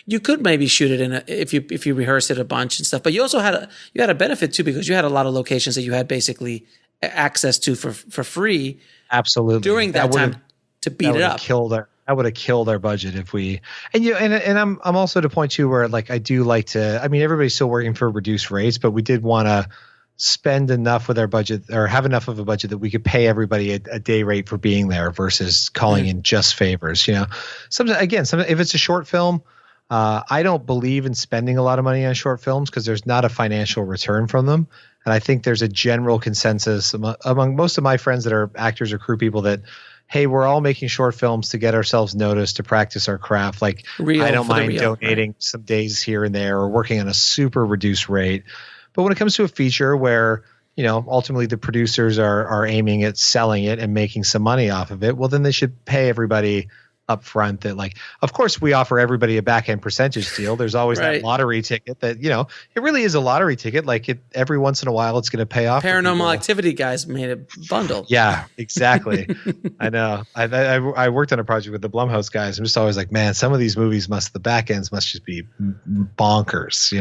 you could maybe shoot it if you rehearse it a bunch and stuff. But you also had a benefit too, because you had a lot of locations that you had basically access to for free. Absolutely. During that time to beat it up. That would have killed our budget if we, and I'm also at a point too where, like, I do like to, I mean, everybody's still working for reduced rates, but we did want to spend enough with our budget, or have enough of a budget that we could pay everybody a day rate for being there versus calling in just favors. Sometimes if it's a short film, I don't believe in spending a lot of money on short films because there's not a financial return from them. And I think there's a general consensus among most of my friends that are actors or crew people that, hey, we're all making short films to get ourselves noticed, to practice our craft. Like, I don't mind donating some days here and there, or working on a super reduced rate. But when it comes to a feature where, ultimately the producers are aiming at selling it and making some money off of it, well, then they should pay everybody up front. That, like, of course we offer everybody a back end percentage deal. There's always that lottery ticket that, it really is a lottery ticket. Like, every once in a while it's going to pay off. Paranormal Activity guys made a bundle. Yeah, exactly. I know. I worked on a project with the Blumhouse guys. I'm just always like, man, some of these movies the back ends must just be bonkers,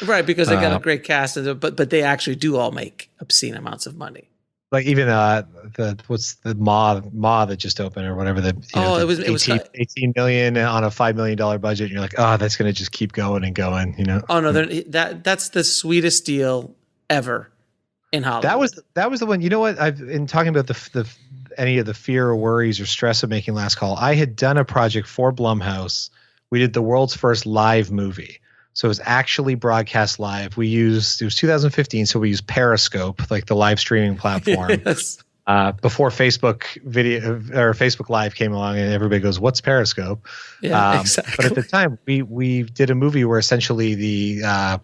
Right. Because they got a great cast, but they actually do all make obscene amounts of money. Like, even what's the Ma that just opened, or whatever, it was 18 million on a $5 million budget, and you're like, oh, that's going to just keep going and going, Oh no, that's the sweetest deal ever in Hollywood. That was the one. You know what? I've been talking about any of the fear or worries or stress of making Last Call. I had done a project for Blumhouse. We did the world's first live movie. So it was actually broadcast live. It was 2015, so we used Periscope, like the live streaming platform. Yes. Before Facebook video or Facebook Live came along, and everybody goes, "What's Periscope?" Yeah, exactly. But at the time, we did a movie where essentially a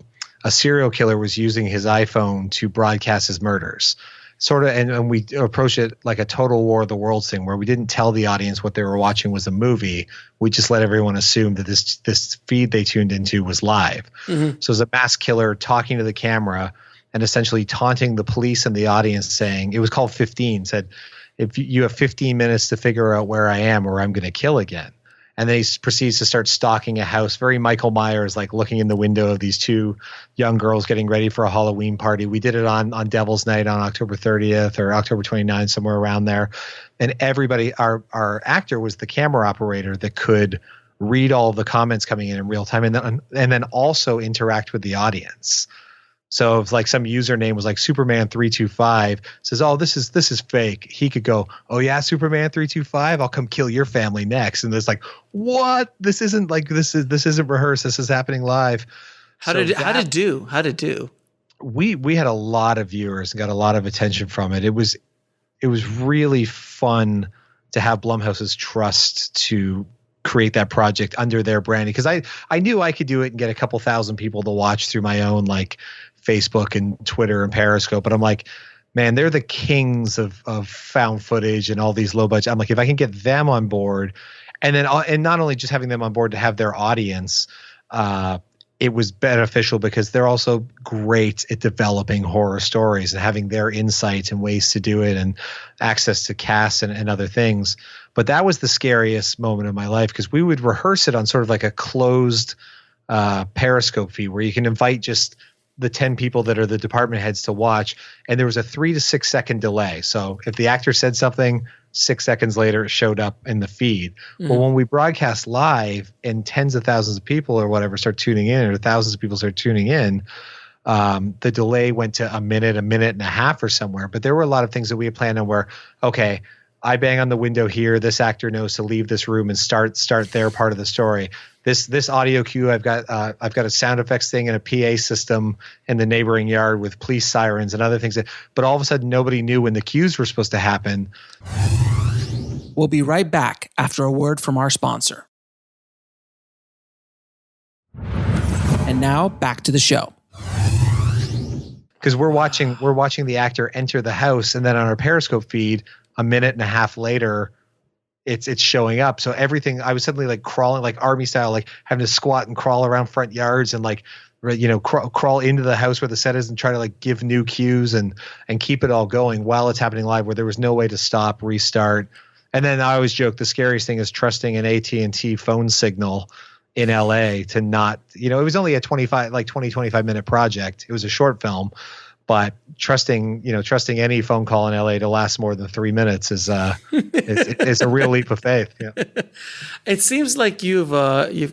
serial killer was using his iPhone to broadcast his murders. Sort of, and we approached it like a total War of the Worlds thing, where we didn't tell the audience what they were watching was a movie. We just let everyone assume that this feed they tuned into was live. Mm-hmm. So it was a mass killer talking to the camera and essentially taunting the police and the audience, saying, it was called 15, said, if you have 15 minutes to figure out where I am, or I'm going to kill again. And then he proceeds to start stalking a house, very Michael Myers, like looking in the window of these two young girls getting ready for a Halloween party. We did it on Devil's Night on October 30th or October 29th, somewhere around there. And everybody, our actor was the camera operator that could read all of the comments coming in real time, and then also interact with the audience. So if like some username was like Superman 325 says, "Oh, this is fake," he could go, "Oh yeah, Superman 325, I'll come kill your family next." And it's like, what? This isn't rehearsed. This is happening live. How did it do? We had a lot of viewers and got a lot of attention from it. It was really fun to have Blumhouse's trust to create that project under their branding, because I knew I could do it and get a couple thousand people to watch through my own like Facebook and Twitter and Periscope. But I'm like, man, they're the kings of found footage and all these low budget. I'm like, if I can get them on board, and then and not only just having them on board to have their audience, it was beneficial because they're also great at developing horror stories and having their insight and ways to do it and access to casts and other things. But that was the scariest moment of my life because we would rehearse it on sort of like a closed Periscope feed where you can invite just the 10 people that are the department heads to watch. And there was a 3 to 6 second delay. So if the actor said something, 6 seconds later, it showed up in the feed. Mm-hmm. Well, when we broadcast live and tens of thousands of people or whatever start tuning in, or thousands of people start tuning in, the delay went to a minute and a half or somewhere. But there were a lot of things that we had planned on where, okay, I bang on the window here. This actor knows to leave this room and start their part of the story. This audio cue, I've got a sound effects thing and a PA system in the neighboring yard with police sirens and other things. But all of a sudden, nobody knew when the cues were supposed to happen. We'll be right back after a word from our sponsor. And now back to the show. Because we're watching the actor enter the house, and then on our Periscope feed, a minute and a half later, it's showing up. So everything, I was suddenly like crawling, like army style, like having to squat and crawl around front yards and like, crawl into the house where the set is and try to like give new cues and keep it all going while it's happening live, where there was no way to stop, restart. And then I always joke, the scariest thing is trusting an AT&T phone signal in LA to not, it was only a 25 minute project. It was a short film. But trusting any phone call in LA to last more than 3 minutes is a real leap of faith. Yeah. It seems like you've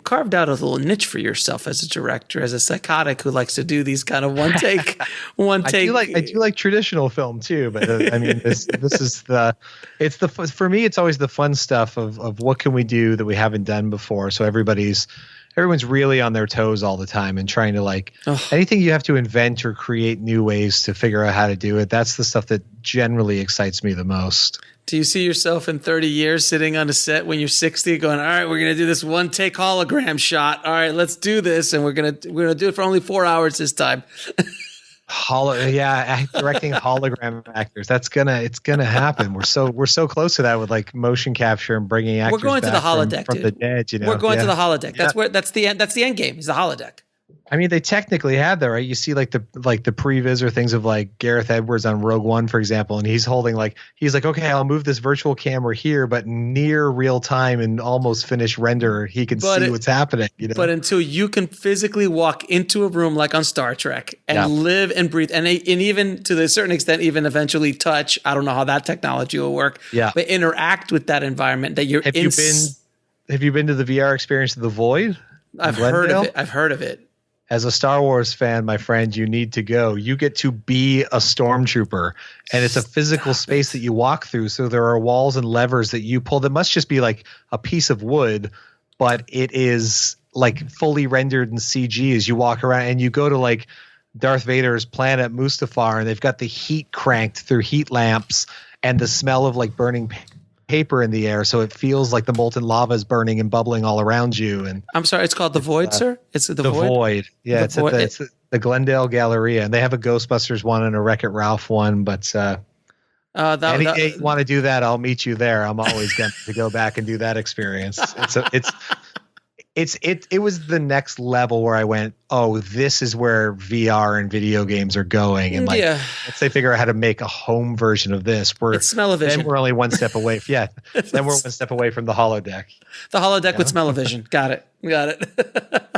carved out a little niche for yourself as a director, as a psychotic who likes to do these kind of one take. I do like traditional film too, but I mean, this is for me, it's always the fun stuff of what can we do that we haven't done before. So everyone's really on their toes all the time and trying to anything you have to invent or create new ways to figure out how to do it. That's the stuff that generally excites me the most. Do you see yourself in 30 years sitting on a set when you're 60 going, all right, we're going to do this one take hologram shot. All right, let's do this. And we're going to do it for only 4 hours this time. Directing hologram actors. It's gonna happen. We're so close to that with like motion capture and bringing actors. We're going to the holodeck from the dead. We're going to the holodeck. That's the end game. Is the holodeck. I mean, they technically have that, right? You see like the previs or things of like Gareth Edwards on Rogue One, for example, and he's like, okay, I'll move this virtual camera here, but near real time and almost finished render, he can see what's happening. But until you can physically walk into a room like on Star Trek and live and breathe, and even to a certain extent, even eventually touch. I don't know how that technology will work. Yeah, but interact with that environment that you're. Have you been to the VR experience of The Void? I've heard of it. As a Star Wars fan, my friend, you need to go. You get to be a stormtrooper, and it's a physical space that you walk through. So there are walls and levers that you pull that must just be like a piece of wood, but it is like fully rendered in CG as you walk around, and you go to like Darth Vader's planet Mustafar, and they've got the heat cranked through heat lamps and the smell of like burning paper in the air, so it feels like the molten lava is burning and bubbling all around you. And I'm sorry, it's called The Void, sir? It's the Void. Yeah, it's the Glendale Galleria, and they have a Ghostbusters one and a Wreck-It Ralph one. But any day you want to do that, I'll meet you there. I'm always going to go back and do that experience. It was the next level where I went, oh, this is where VR and video games are going. And let's say figure out how to make a home version of this. It's smell-o-vision. Then we're only one step away. Then we're one step away from the holodeck. The holodeck with smell-o-vision. Got it.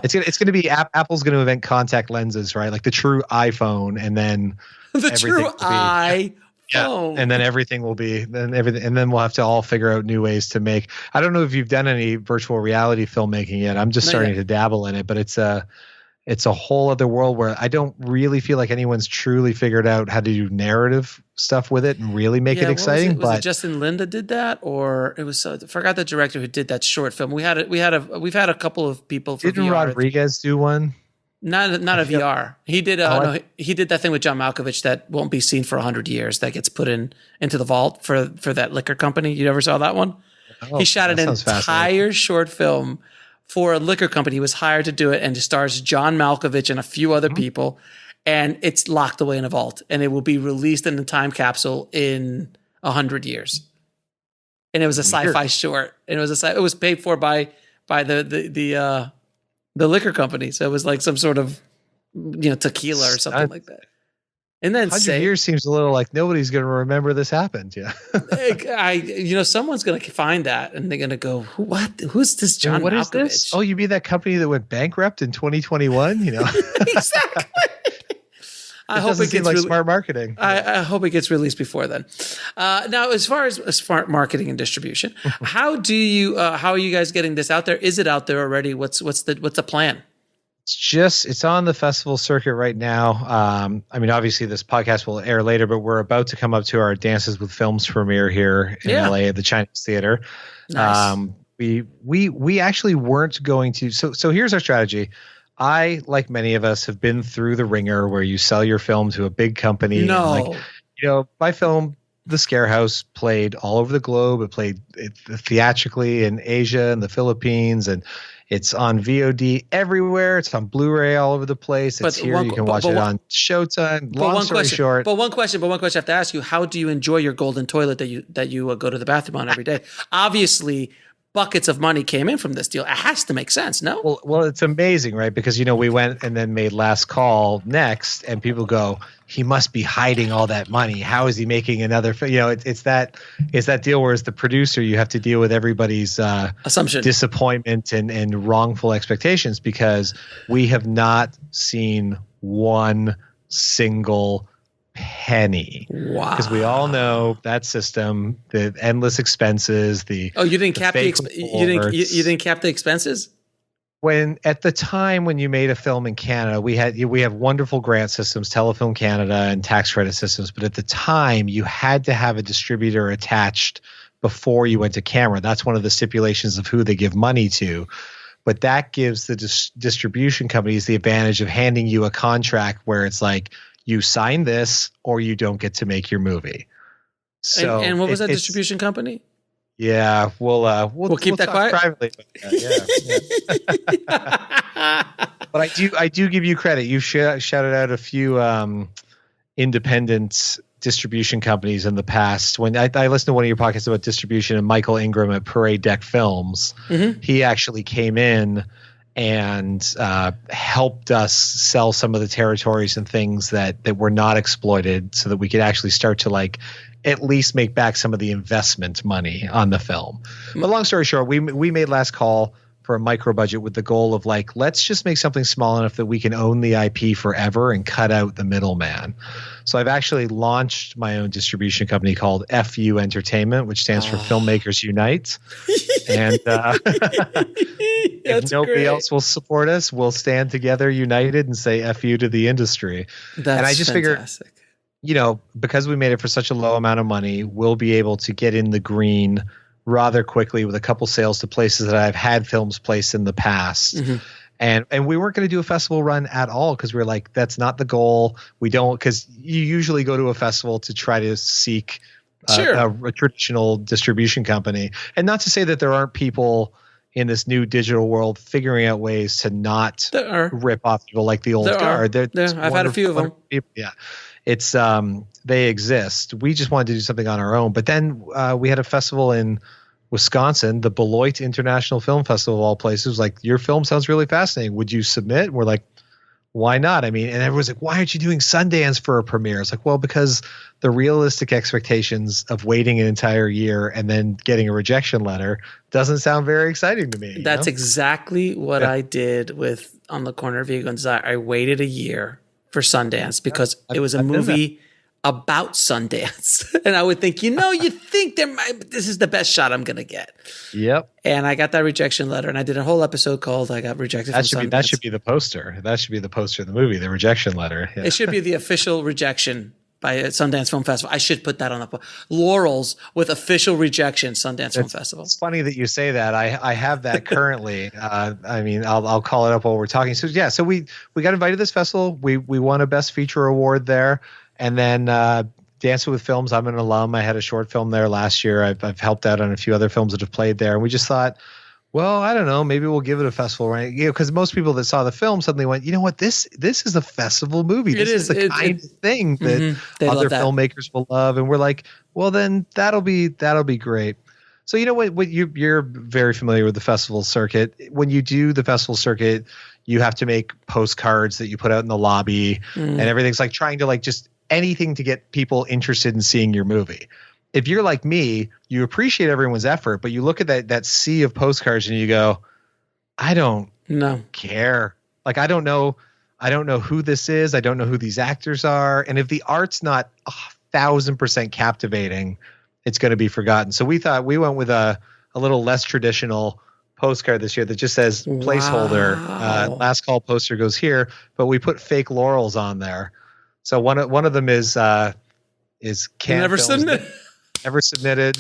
It's going to be Apple's going to invent contact lenses, right? Like the true iPhone, and then the true iPhone. Yeah, and then everything will be and then we'll have to all figure out new ways to make. I don't know if you've done any virtual reality filmmaking yet. I'm just starting to dabble in it, but it's a whole other world where I don't really feel like anyone's truly figured out how to do narrative stuff with it and really make it exciting. Was it Justin Lin that did that, or it was I forgot the director who did that short film. We've had a couple of people. Didn't VR. Rodriguez do one? Not a VR. He did. He did that thing with John Malkovich that won't be seen for 100 years. That gets put into the vault for that liquor company. You ever saw that one? He shot an entire short film for a liquor company. He was hired to do it, and it stars John Malkovich and a few other people. And it's locked away in a vault, and it will be released in a time capsule in 100 years. and it was a sci-fi short, and it was paid for by the liquor company. So it was like some sort of tequila or something like that. And then 100 years seems a little like nobody's going to remember this happened. Yeah. Someone's going to find that and they're going to go, what? Who's this John What Malkovich? is this? Oh, you mean that company that went bankrupt in 2021? Exactly. I hope it gets like smart marketing. I hope it gets released before then. Now, as far as smart marketing and distribution, how are you guys getting this out there? Is it out there already? What's the plan? It's on the festival circuit right now. I mean, obviously this podcast will air later, but we're about to come up to our Dances with Films premiere here in LA at the Chinese Theater. Nice. We actually weren't going to. So here's our strategy. I, like many of us, have been through the ringer where you sell your film to a big company. No. And my film, The Scarehouse, played all over the globe. It played theatrically in Asia and the Philippines, and it's on VOD everywhere. It's on Blu-ray all over the place. It's here. You can watch it on Showtime. Long story short. But one question I have to ask you: how do you enjoy your golden toilet that you go to the bathroom on every day? Obviously, buckets of money came in from this deal. It has to make sense, no? Well, it's amazing, right? Because we went and then made Last Call next, and people go, he must be hiding all that money. How is he making another film? It's that deal where as the producer you have to deal with everybody's assumption, disappointment, and wrongful expectations, because we have not seen one single penny. Wow. Because we all know that system, the endless expenses, you didn't cap you didn't cap the expenses? When at the time when you made a film in Canada, we have wonderful grant systems, Telefilm Canada and tax credit systems, but at the time you had to have a distributor attached before you went to camera. That's one of the stipulations of who they give money to. But that gives the distribution companies the advantage of handing you a contract where it's like, you sign this or you don't get to make your movie. So and what was that distribution company? Yeah, we'll keep that quiet privately. Yeah. But I do give you credit. You shouted out a few independent distribution companies in the past. When I listened to one of your podcasts about distribution, and Michael Ingram at Parade Deck Films, he actually came in and helped us sell some of the territories and things that were not exploited, so that we could actually start to at least make back some of the investment money on the film. But long story short, we made Last Call for a micro budget with the goal of let's just make something small enough that we can own the IP forever and cut out the middleman. So I've actually launched my own distribution company called FU Entertainment, which stands for Filmmakers Unite. And if nobody else will support us, we'll stand together united and say FU to the industry. That's and I just fantastic. Figured, because we made it for such a low amount of money, we'll be able to get in the green rather quickly with a couple sales to places that I've had films placed in the past. Mm-hmm. And we weren't going to do a festival run at all, because we were like, that's not the goal. We don't, because you usually go to a festival to try to seek a traditional distribution company. And not to say that there aren't people in this new digital world figuring out ways to not rip off people like the old guard. I've had a few of them. People. Yeah. It's they exist. We just wanted to do something on our own. But then we had a festival in Wisconsin, the Beloit International Film Festival of all places, like, your film sounds really fascinating. Would you submit? And we're like, why not? I mean, and everyone's like, why aren't you doing Sundance for a premiere? It's like, well, because the realistic expectations of waiting an entire year and then getting a rejection letter doesn't sound very exciting to me. That's exactly what I did with On the Corner of Ego and Desire. I waited a year for Sundance because it was a movie about Sundance. And I would think, you think this is the best shot I'm going to get. Yep. And I got that rejection letter, and I did a whole episode called I Got Rejected from Sundance. That should be the poster. That should be the poster of the movie, the rejection letter. Yeah. It should be the official rejection by Sundance Film Festival. I should put that on the laurels with official rejection, Sundance Film Festival. It's funny that you say that. I have that currently. I mean, I'll call it up while we're talking. So yeah, so we got invited to this festival. We won a Best Feature award there. And then Dancing with Films, I'm an alum. I had a short film there last year. I've helped out on a few other films that have played there. And we just thought, well, I don't know, maybe we'll give it a festival, right? Because most people that saw the film suddenly went, you know what, this is a festival movie. This is the kind of thing that other filmmakers will love. And we're like, well, then that'll be great. So you know what you're very familiar with the festival circuit. When you do the festival circuit, you have to make postcards that you put out in the lobby, and everything's like trying to like just anything to get people interested in seeing your movie. If you're like me, you appreciate everyone's effort, but you look at that sea of postcards and you go, I don't care. Like, I don't know who this is. I don't know who these actors are. And if the art's not 1,000% captivating, it's going to be forgotten. So we thought we went with a little less traditional postcard this year that just says placeholder. Last call poster goes here, but we put fake laurels on there. So one of them is never submitted. Never submitted.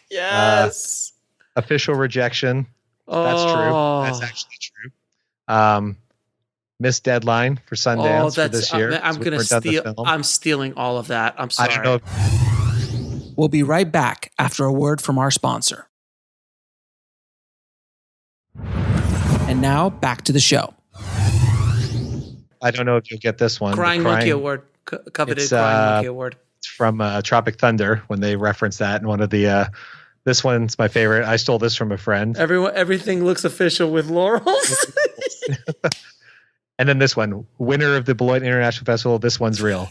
Yes. Official rejection. That's true. That's actually true. Missed deadline for Sundance for this year. I'm stealing all of that. I'm sorry. I don't know. We'll be right back after a word from our sponsor. And now back to the show. I don't know if you'll get this one. Crying Monkey Award. Coveted Crying Monkey Award. It's from Tropic Thunder when they reference that. And one of the, this one's my favorite. I stole this from a friend. Everything looks official with laurels. And then this one, winner of the Beloit International Festival. This one's real.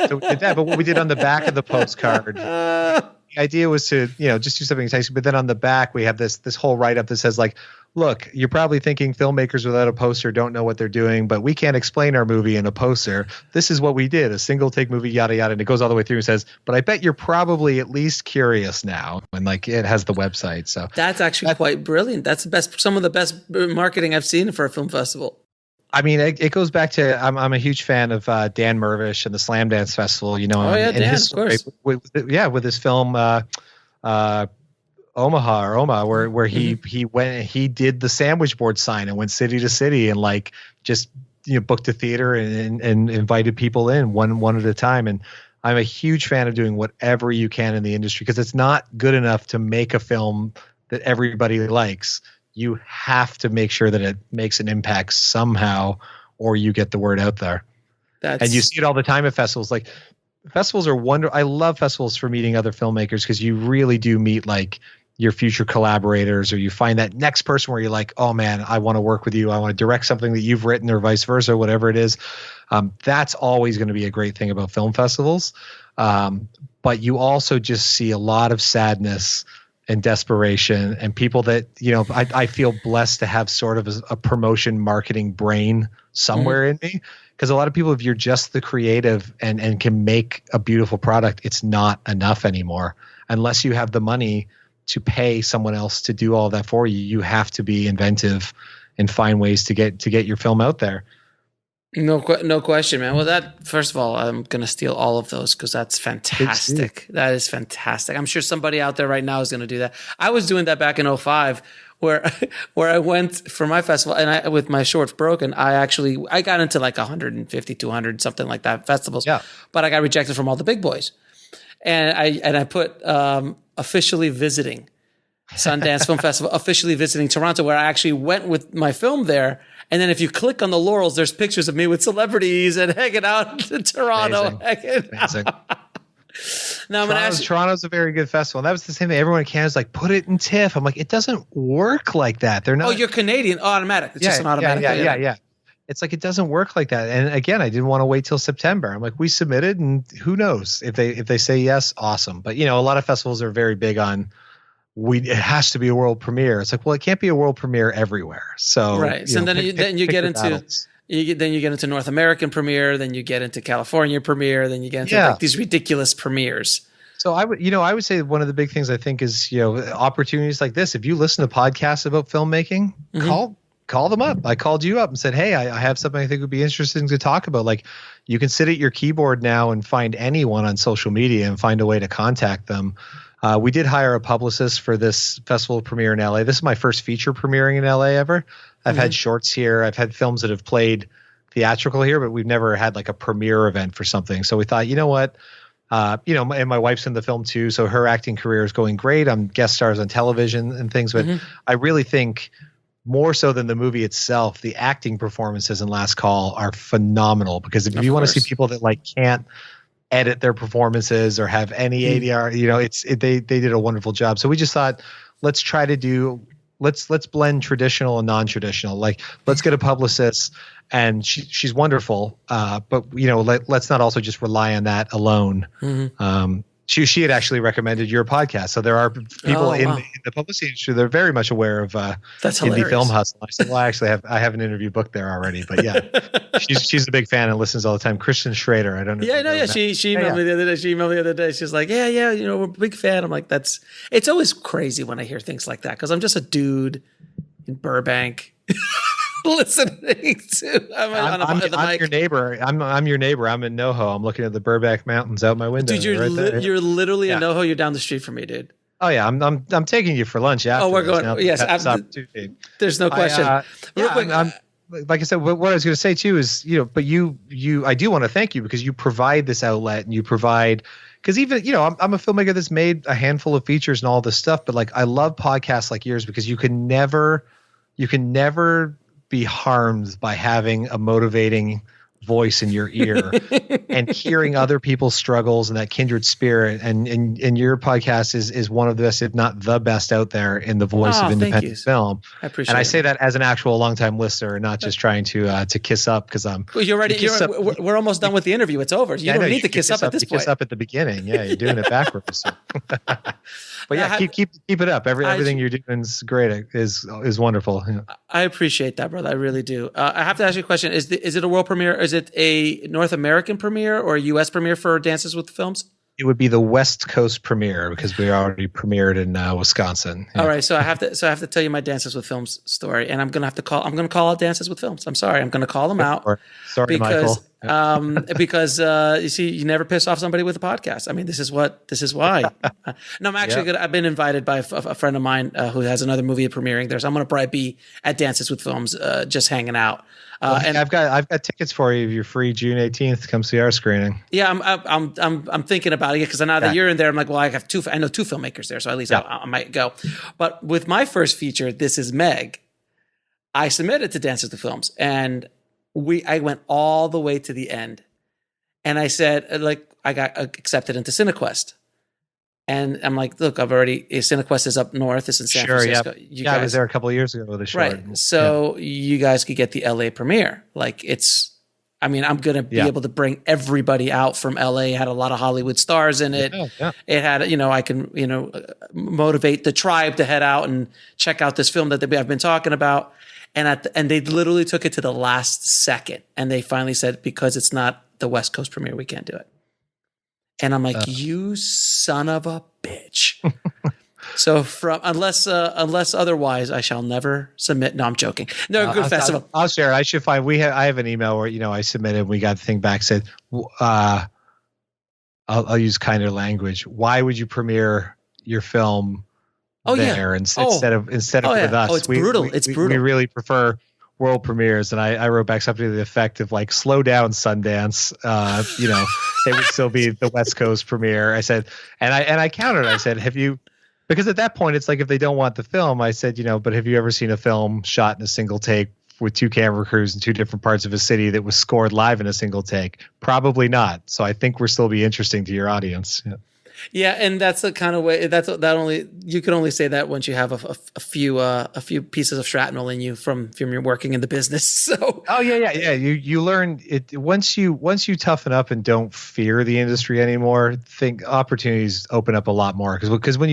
So we did that, but what we did on the back of the postcard, the idea was to, just do something enticing. But then on the back, we have this whole write-up that says, like, look, you're probably thinking filmmakers without a poster don't know what they're doing, but we can't explain our movie in a poster. This is what we did, a single take movie, yada, yada. And it goes all the way through and says, but I bet you're probably at least curious now. And like, it has the website. So that's actually quite brilliant. That's some of the best marketing I've seen for a film festival. I mean, it goes back to I'm a huge fan of Dan Mervish and the Slam Dance Festival. Of course. With his film Omaha, where he went, he did the sandwich board sign and went city to city and like just booked a theater and invited people in one at a time. And I'm a huge fan of doing whatever you can in the industry because it's not good enough to make a film that everybody likes. You have to make sure that it makes an impact somehow, or you get the word out there. And you see it all the time at festivals. Like, festivals are wonderful. I love festivals for meeting other filmmakers because you really do meet like your future collaborators, or you find that next person where you're like, oh man, I want to work with you. I want to direct something that you've written, or vice versa, whatever it is. That's always going to be a great thing about film festivals. But you also just see a lot of sadness and desperation, and people that, I feel blessed to have sort of a promotion marketing brain somewhere in me. Because a lot of people, if you're just the creative and can make a beautiful product, it's not enough anymore. Unless you have the money to pay someone else to do all that for you, you have to be inventive and find ways to get your film out there. No question, man. Well, first of all, I'm going to steal all of those because that's fantastic. That is fantastic. I'm sure somebody out there right now is going to do that. I was doing that back in 2005 where I went for my festival, and with my shorts Broken, I got into like 150, 200, something like that festivals. Yeah. But I got rejected from all the big boys. And I put officially visiting Sundance Film Festival, officially visiting Toronto, where I actually went with my film there. And then if you click on the laurels, there's pictures of me with celebrities and hanging out in Toronto. Amazing. Now I'm going to ask you. Toronto's a very good festival. And that was the same thing. Everyone in Canada's like, put it in TIFF. I'm like, it doesn't work like that. They're not. Oh, you're Canadian. Automatic. It's just an automatic. Yeah. It's like, it doesn't work like that. And again, I didn't want to wait till September. I'm like, we submitted, and who knows if they say yes, awesome. But a lot of festivals are very big on, it has to be a world premiere. It's like, well, it can't be a world premiere everywhere. So right. So then you get into North American premiere, then you get into California premiere, then you get into like these ridiculous premieres. So I would say one of the big things I think is, opportunities like this. If you listen to podcasts about filmmaking, call them up. I called you up and said, hey, I have something I think would be interesting to talk about. Like, you can sit at your keyboard now and find anyone on social media and find a way to contact them. We did hire a publicist for this festival premiere in LA. This is my first feature premiering in LA ever. I've had shorts here. I've had films that have played theatrical here, but we've never had like a premiere event for something. So we thought, you know what? And my wife's in the film too, so her acting career is going great. I'm guest stars on television and things, but I really think more so than the movie itself, the acting performances in Last Call are phenomenal, because if you want to see people that like can't edit their performances or have any ADR. You know, they did a wonderful job. So we just thought, let's blend traditional and non-traditional. Like, let's get a publicist, and she's wonderful. But you know, let's not also just rely on that alone. She had actually recommended your podcast. So there are people in the publicity industry that are very much aware of That's Indie hilarious. Film Hustle. I said, well, actually, I have an interview booked there already. But yeah, she's a big fan and listens all the time. Kristen Schrader, I don't know. Yeah, no, yeah. She emailed me the other day. She emailed me the other day. She's like, yeah, you know, we're a big fan. I'm like, it's always crazy when I hear things like that, because I'm just a dude in Burbank listening to. I'm your neighbor. I'm your neighbor. I'm in NoHo. I'm looking at the Burbank Mountains out my window. Dude, you're literally in NoHo. You're down the street from me, dude. Oh yeah, I'm taking you for lunch after. Oh, we're going. Now. Yes, there's no question. Real quick, like I said, what I was going to say too is, you know, but I do want to thank you, because you provide this outlet, and you provide, because even, you know, I'm a filmmaker that's made a handful of features and all this stuff, but like, I love podcasts like yours, because you can never be harmed by having a motivating voice in your ear and hearing other people's struggles and that kindred spirit. And your podcast is one of the best, if not the best, out there in the voice of independent film. I appreciate and I it. say that as an actual longtime listener, and not just trying to kiss up, because I'm. Well, you're ready. We're almost done with the interview. It's over. You don't need to kiss up at this point. Kiss up at the beginning. Yeah, you're doing it backwards. But yeah, keep it up. Everything you're doing is great. Is wonderful. Yeah. I appreciate that, brother. I really do. I have to ask you a question. Is it a world premiere? Is it a North American premiere or a U.S. premiere for Dances with Films? It would be the West Coast premiere, because we already premiered in Wisconsin. Yeah. All right, so I have to tell you my Dances with Films story, and I'm gonna call out Dances with Films. I'm sorry, I'm gonna call them out. Sorry, because, Michael. because you see, you never piss off somebody with a podcast. I mean, this is why. No, I'm actually good. I've been invited by a friend of mine who has another movie premiering there, so I'm gonna probably be at Dances with Films, just hanging out. And I've got tickets for you if you're free June 18th. Come see our screening. Yeah, I'm thinking about it, because now that you're in there, I'm like, well, I know two filmmakers there, so at least I might go. But with my first feature, This Is Meg, I submitted to Dances with Films, and I went all the way to the end, and I said, like, I got accepted into CineQuest. And I'm like, look, CineQuest is up north. It's in San Francisco. Yeah. I was there a couple of years ago with a short. Right. So you guys could get the LA premiere. Like, I'm going to be able to bring everybody out from LA. It had a lot of Hollywood stars in it. Yeah. It had, I can, motivate the tribe to head out and check out this film that I've been talking about. And they literally took it to the last second. And they finally said, because it's not the West Coast premiere, we can't do it. And I'm like, you son of a bitch. So unless otherwise, I shall never submit. No, I'm joking. No, good festival. I'll share it. I should find. I have an email where I submitted. We got the thing back. Said, I'll use kinder language. Why would you premiere your film there instead of with us? Oh, it's brutal. It's brutal. We really prefer world premieres. And I wrote back something to the effect of like, slow down, Sundance. It would still be the West Coast premiere. I said, and I countered. I said, have you? Because at that point, it's like, if they don't want the film, I said, but have you ever seen a film shot in a single take with two camera crews in two different parts of a city that was scored live in a single take? Probably not. So I think we'll still be interesting to your audience. Yeah. Yeah, and that's the kind of way you can only say that once you have a few pieces of shrapnel in you from your working in the business. So you learn it once you toughen up and don't fear the industry anymore. Think opportunities open up a lot more, because when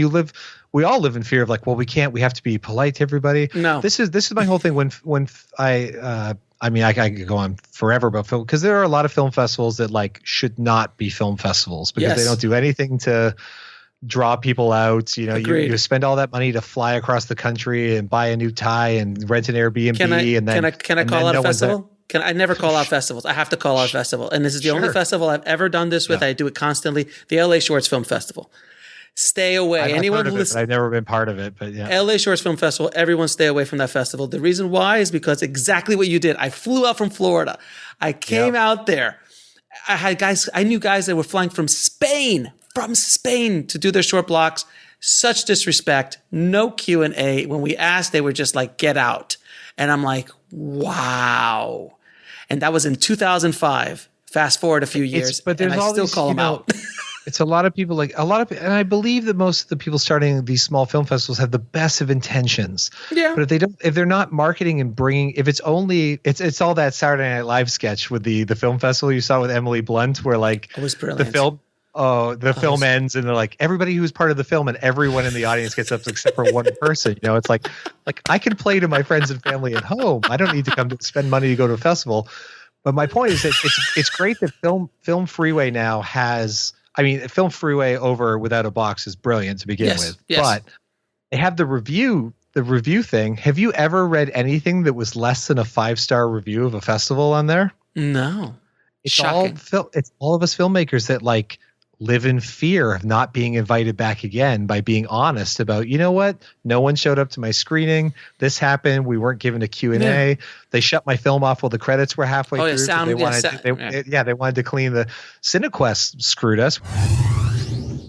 we all live in fear of like, well, we have to be polite to everybody. No, this is my whole thing. When I could go on forever about film, because there are a lot of film festivals that like should not be film festivals, because they don't do anything to draw people out. You spend all that money to fly across the country and buy a new tie and rent an Airbnb. Can I call out a festival? I never call out festivals. I have to call out a festival, and this is the only festival I've ever done this with. I do it constantly. The LA Shorts Film Festival. Stay away. Anyone who listens, I've never been part of it, but yeah. LA Shorts Film Festival, everyone stay away from that festival. The reason why is because exactly what you did. I flew out from Florida. I came out there. I knew guys that were flying from Spain to do their short blocks. Such disrespect. No Q&A. When we asked, they were just like, get out. And I'm like, wow. And that was in 2005. Fast forward a few years, but there's and I all still these, call them out. It's a lot of people, and I believe that most of the people starting these small film festivals have the best of intentions. Yeah. But if they're not marketing and bringing, if it's all that Saturday Night Live sketch with the film festival you saw with Emily Blunt, where like It was brilliant. the film ends and they're like, everybody who's part of the film and everyone in the audience gets up except for one person. You know, it's like I can play to my friends and family at home. I don't need to come to spend money to go to a festival. But my point is that it's great that Film Freeway now has. I mean, Film Freeway over Without a Box is brilliant to begin with, but they have the review thing. Have you ever read anything that was less than a 5-star review of a festival on there? No. It's Shocking. it's all of us filmmakers that like live in fear of not being invited back again by being honest about, you know what? No one showed up to my screening. This happened. We weren't given a Q&A. Yeah. They shut my film off while the credits were halfway through. They wanted to clean the Cinequest screwed us.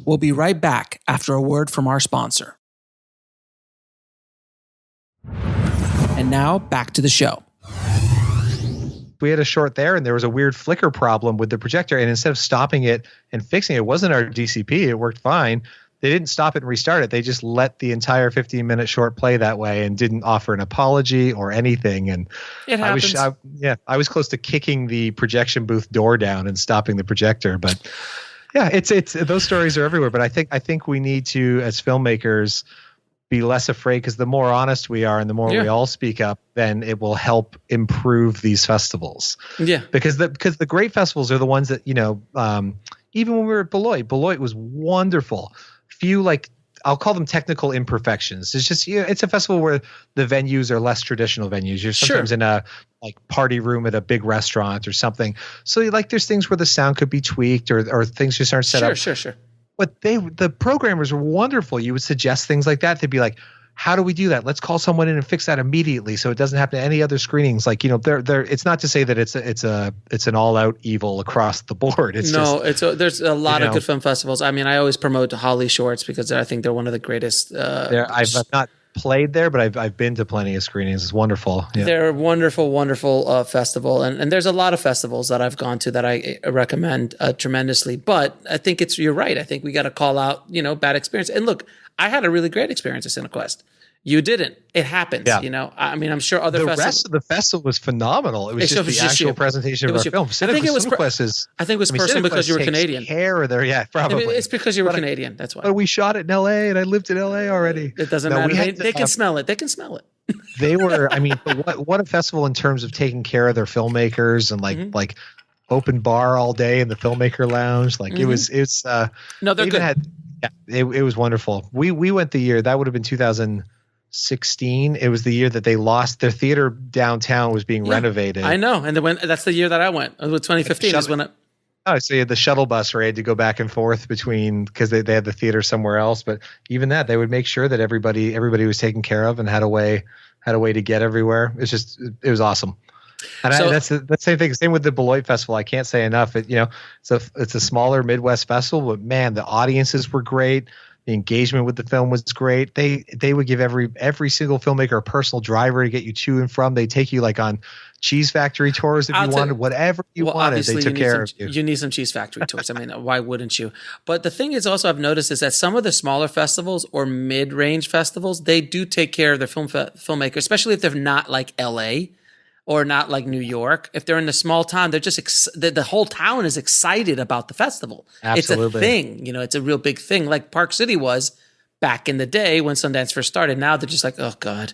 We'll be right back after a word from our sponsor. And now back to the show. We had a short there and there was a weird flicker problem with the projector, and instead of stopping it and fixing it, it wasn't our DCP, it worked fine. They didn't stop it and restart it. They just let the entire 15-minute short play that way and didn't offer an apology or anything. And it happens. I was close to kicking the projection booth door down and stopping the projector. But yeah, it's those stories are everywhere. But I think we need to, as filmmakers, be less afraid, because the more honest we are and the more we all speak up, then it will help improve these festivals. Yeah. Because the great festivals are the ones that, you know, even when we were at Beloit was wonderful. Few, like, I'll call them technical imperfections. It's just, it's a festival where the venues are less traditional venues. You're sometimes in a like party room at a big restaurant or something. So like there's things where the sound could be tweaked or things just aren't set up. Sure. But the programmers were wonderful. You would suggest things like that. They'd be like, how do we do that? Let's call someone in and fix that immediately so it doesn't happen to any other screenings. Like, you know, it's not to say that it's an all out evil across the board. There's a lot of good film festivals. I mean, I always promote Holly Shorts because I think they're one of the greatest. I've not played there, but I've been to plenty of screenings. It's wonderful. Yeah. They're a wonderful festival, and there's a lot of festivals that I've gone to that I recommend tremendously. But I think you're right. I think we got to call out, you know, bad experience. And look, I had a really great experience at Cinequest. You didn't. It happens. Yeah. You know, I mean, I'm sure other festivals. The rest of the festival was phenomenal. It was just the actual presentation of our film. I think it was personal because you were Canadian. Probably. It's because you were Canadian. That's why. But we shot it in LA, and I lived in LA already. It doesn't matter. They can smell it. They can smell it. They were. I mean, what a festival in terms of taking care of their filmmakers and like open bar all day in the filmmaker lounge. Like it was. No, they're good. It was wonderful. We went the year that would have been 2016. It was the year that they lost their theater downtown was being renovated. I know, and that's the year that I went. 2015 is when it. Oh, so you had the shuttle bus where you had to go back and forth between because they had the theater somewhere else. But even that, they would make sure that everybody was taken care of and had a way to get everywhere. It was awesome. And that's the same thing. Same with the Beloit Festival. I can't say enough. It's a smaller Midwest festival, but man, the audiences were great. The engagement with the film was great. They would give every single filmmaker a personal driver to get you to and from. They take you like on cheese factory tours if you wanted, whatever you wanted. They took care of you. You need some cheese factory tours. I mean, why wouldn't you? But the thing is also I've noticed is that some of the smaller festivals or mid-range festivals, they do take care of their filmmakers, especially if they're not like LA. Or not like New York. If they're in the small town, they're just the whole town is excited about the festival. Absolutely. It's a thing, you know. It's a real big thing, like Park City was back in the day when Sundance first started. Now they're just like, oh god,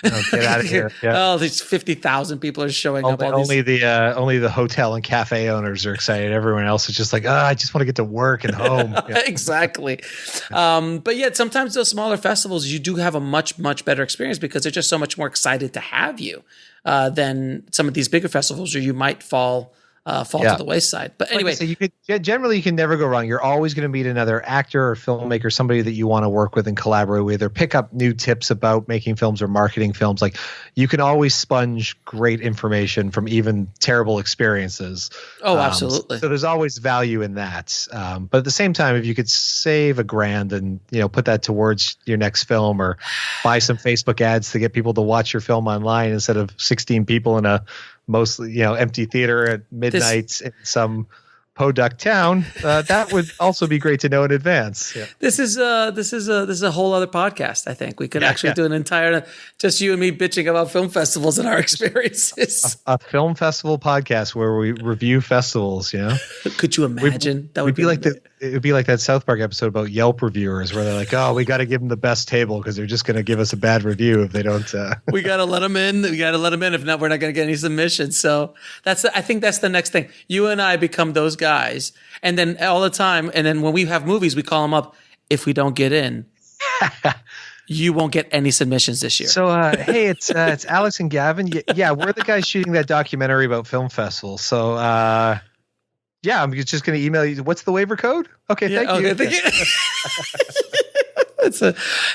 get out of here! Yeah. Oh, these 50,000 people are showing up. Only the hotel and cafe owners are excited. Everyone else is just like, I just want to get to work and home. Yeah. Exactly. But yet sometimes those smaller festivals, you do have a much better experience because they're just so much more excited to have you. Than some of these bigger festivals where you might fall to the wayside. But anyway, so you can never go wrong. You're always going to meet another actor or filmmaker, somebody that you want to work with and collaborate with, or pick up new tips about making films or marketing films. Like you can always sponge great information from even terrible experiences. Oh, absolutely. So there's always value in that. But at the same time, if you could save $1,000 and put that towards your next film, or buy some Facebook ads to get people to watch your film online instead of 16 people in a mostly, empty theater at midnight in some podunk town, that would also be great to know in advance. Yeah. This is a whole other podcast. I think we could actually do an entire, just you and me bitching about film festivals and our experiences. A film festival podcast where we review festivals. Could you imagine? That would be like it would be like that South Park episode about Yelp reviewers where they're like, oh, we got to give them the best table because they're just going to give us a bad review if they don't. We got to let them in. We got to let them in. If not, we're not going to get any submissions. So I think that's the next thing. You and I become those guys. And then all the time. And then when we have movies, we call them up. If we don't get in, you won't get any submissions this year. So, hey, it's Alex and Gavin. Yeah, we're the guys shooting that documentary about film festivals. So, yeah, I'm just going to email you. What's the waiver code? Okay, thank you.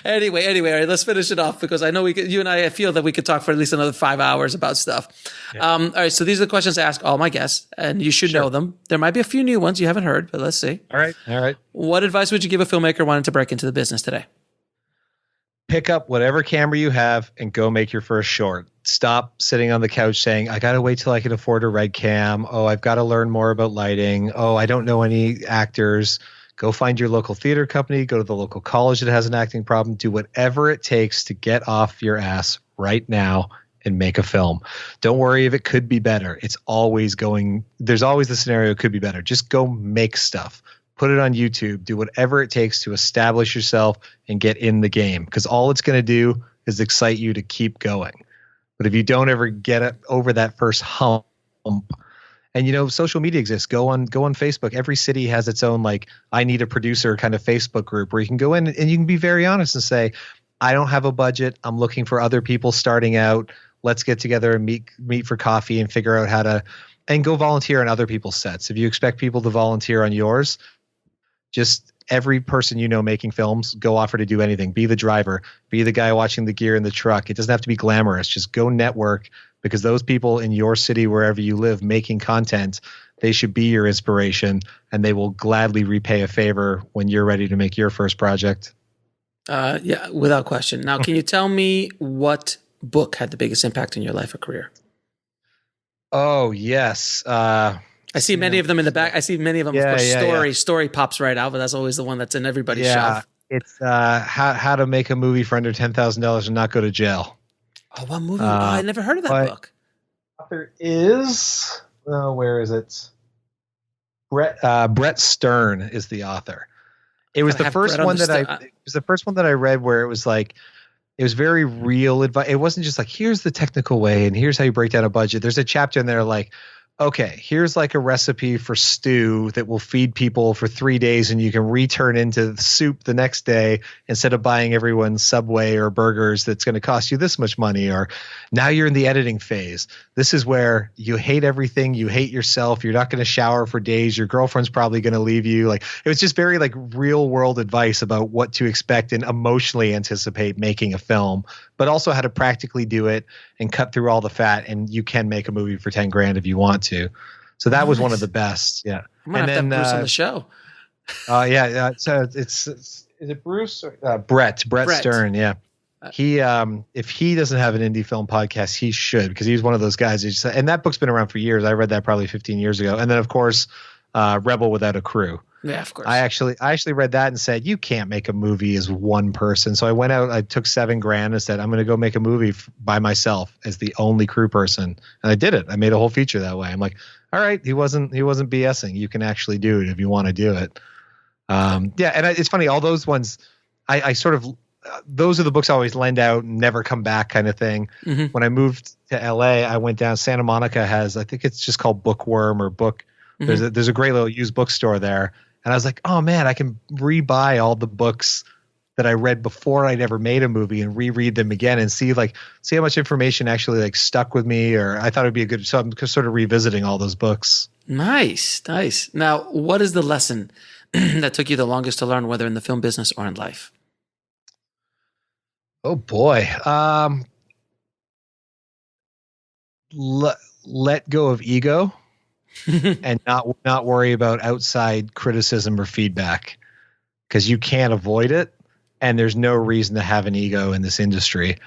Anyway, all right, let's finish it off because I know you and I feel that we could talk for at least another 5 hours about stuff. Yeah. All right, so these are the questions I ask all my guests, and you should know them. There might be a few new ones you haven't heard, but let's see. All right. What advice would you give a filmmaker wanting to break into the business today? Pick up whatever camera you have and go make your first short. Stop sitting on the couch saying, I got to wait till I can afford a red cam. Oh, I've got to learn more about lighting. Oh, I don't know any actors. Go find your local theater company. Go to the local college that has an acting problem. Do whatever it takes to get off your ass right now and make a film. Don't worry if it could be better. There's always the scenario it could be better. Just go make stuff. Put it on YouTube. Do whatever it takes to establish yourself and get in the game because all it's going to do is excite you to keep going. But if you don't ever get over that first hump, and social media exists. Go on Facebook. Every city has its own I need a producer kind of Facebook group where you can go in and you can be very honest and say, I don't have a budget. I'm looking for other people starting out. Let's get together and meet for coffee and figure out how to and go volunteer on other people's sets. If you expect people to volunteer on yours, just every person making films, go offer to do anything. Be the driver. Be the guy watching the gear in the truck. It doesn't have to be glamorous. Just go network because those people in your city, wherever you live, making content, they should be your inspiration and they will gladly repay a favor when you're ready to make your first project. Yeah, without question. Now, can you tell me what book had the biggest impact on your life or career? Oh, yes. I see many of them in the back. I see many of them. Of course, Story. Story pops right out, but that's always the one that's in everybody's shelf. It's how to make a movie for under $10,000 and not go to jail. Oh, what movie? I never heard of that book. Author is where is it? Brett Stern is the author. It was the first one that I read where it was it was very real advice. It wasn't just here's the technical way and here's how you break down a budget. There's a chapter in there okay, here's a recipe for stew that will feed people for 3 days and you can return into soup the next day instead of buying everyone Subway or burgers that's going to cost you this much money. Or now you're in the editing phase. This is where you hate everything. You hate yourself. You're not going to shower for days. Your girlfriend's probably going to leave you. It was just very real world advice about what to expect and emotionally anticipate making a film, but also how to practically do it and cut through all the fat. And you can make a movie for 10 grand if you want to. So that was one of the best. Yeah. I'm going to have Bruce on the show. Yeah. So is it Bruce or Brett Stern? Yeah. He, if he doesn't have an indie film podcast, he should, because he's one of those guys. And that book's been around for years. I read that probably 15 years ago. And then of course, Rebel Without a Crew. Yeah, of course. I actually read that and said, you can't make a movie as one person. So I went out, I took $7,000 and said, I'm going to go make a movie by myself as the only crew person. And I did it. I made a whole feature that way. I'm like, all right, he wasn't BSing. You can actually do it if you want to do it. Yeah. And it's funny, all those ones, I sort of, those are the books I always lend out and never come back kind of thing. Mm-hmm. When I moved to LA, I went down, Santa Monica has, I think it's just called Bookworm or Book. Mm-hmm. There's a great little used bookstore there. And I was like, oh man, I can rebuy all the books that I read before I'd ever made a movie and reread them again and see how much information actually stuck with me, or I thought it'd be a good, so I'm sort of revisiting all those books. Nice. Now, what is the lesson that took you the longest to learn, whether in the film business or in life? Oh boy. Let go of ego. And not worry about outside criticism or feedback, because you can't avoid it, and there's no reason to have an ego in this industry.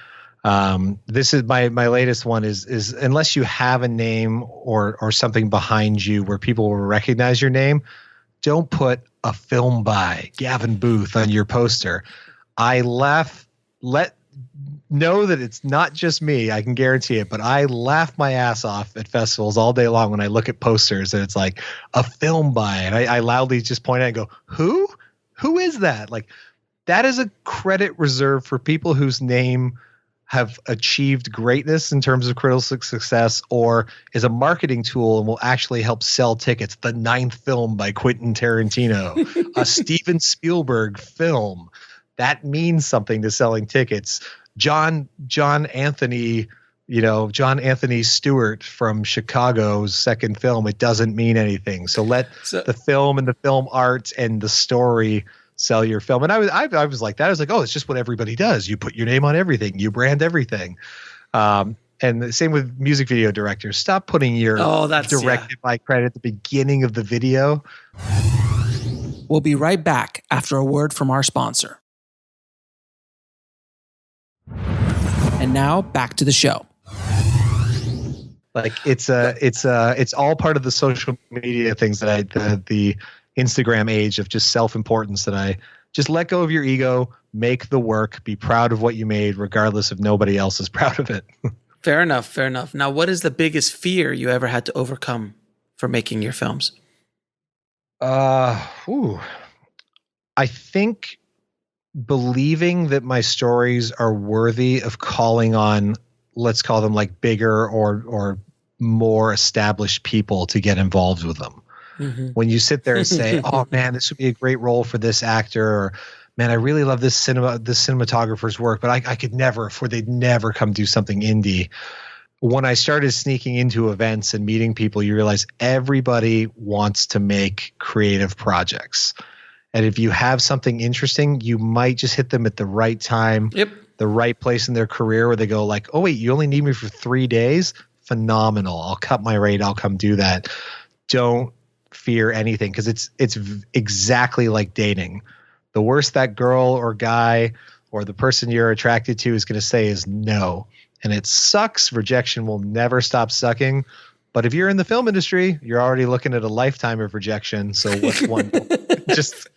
This is my latest one is unless you have a name or something behind you where people will recognize your name, don't put a film by Gavin Booth on your poster. Know that it's not just me. I can guarantee it, but I laugh my ass off at festivals all day long when I look at posters and it's like a film by, and I loudly just point at it and go, who is that? Like, that is a credit reserved for people whose name have achieved greatness in terms of critical success or is a marketing tool and will actually help sell tickets. The ninth film by Quentin Tarantino, a Steven Spielberg film. That means something to selling tickets. John Anthony Stewart from Chicago's second film. It doesn't mean anything. So let the film and the film art and the story sell your film. And I was like that. I was like, oh, it's just what everybody does. You put your name on everything. You brand everything. And the same with music video directors. Stop putting your directed by credit at the beginning of the video. We'll be right back after a word from our sponsor. And now back to the show. Like it's all part of the social media things that the Instagram age of just self-importance that I just let go of your ego, make the work, be proud of what you made, regardless if nobody else is proud of it. Fair enough. Now, what is the biggest fear you ever had to overcome for making your films? I think believing that my stories are worthy of calling on, let's call them like bigger or more established people to get involved with them. Mm-hmm. When you sit there and say, oh man, this would be a great role for this actor, or man, I really love this cinematographer's work, but I could never afford, they'd never come do something indie. When I started sneaking into events and meeting people, you realize everybody wants to make creative projects. And if you have something interesting, you might just hit them at the right time, the right place in their career where they go like, oh, wait, you only need me for 3 days? Phenomenal. I'll cut my rate. I'll come do that. Don't fear anything, because it's exactly like dating. The worst that girl or guy or the person you're attracted to is going to say is no. And it sucks. Rejection will never stop sucking. But if you're in the film industry, you're already looking at a lifetime of rejection. So what's one? just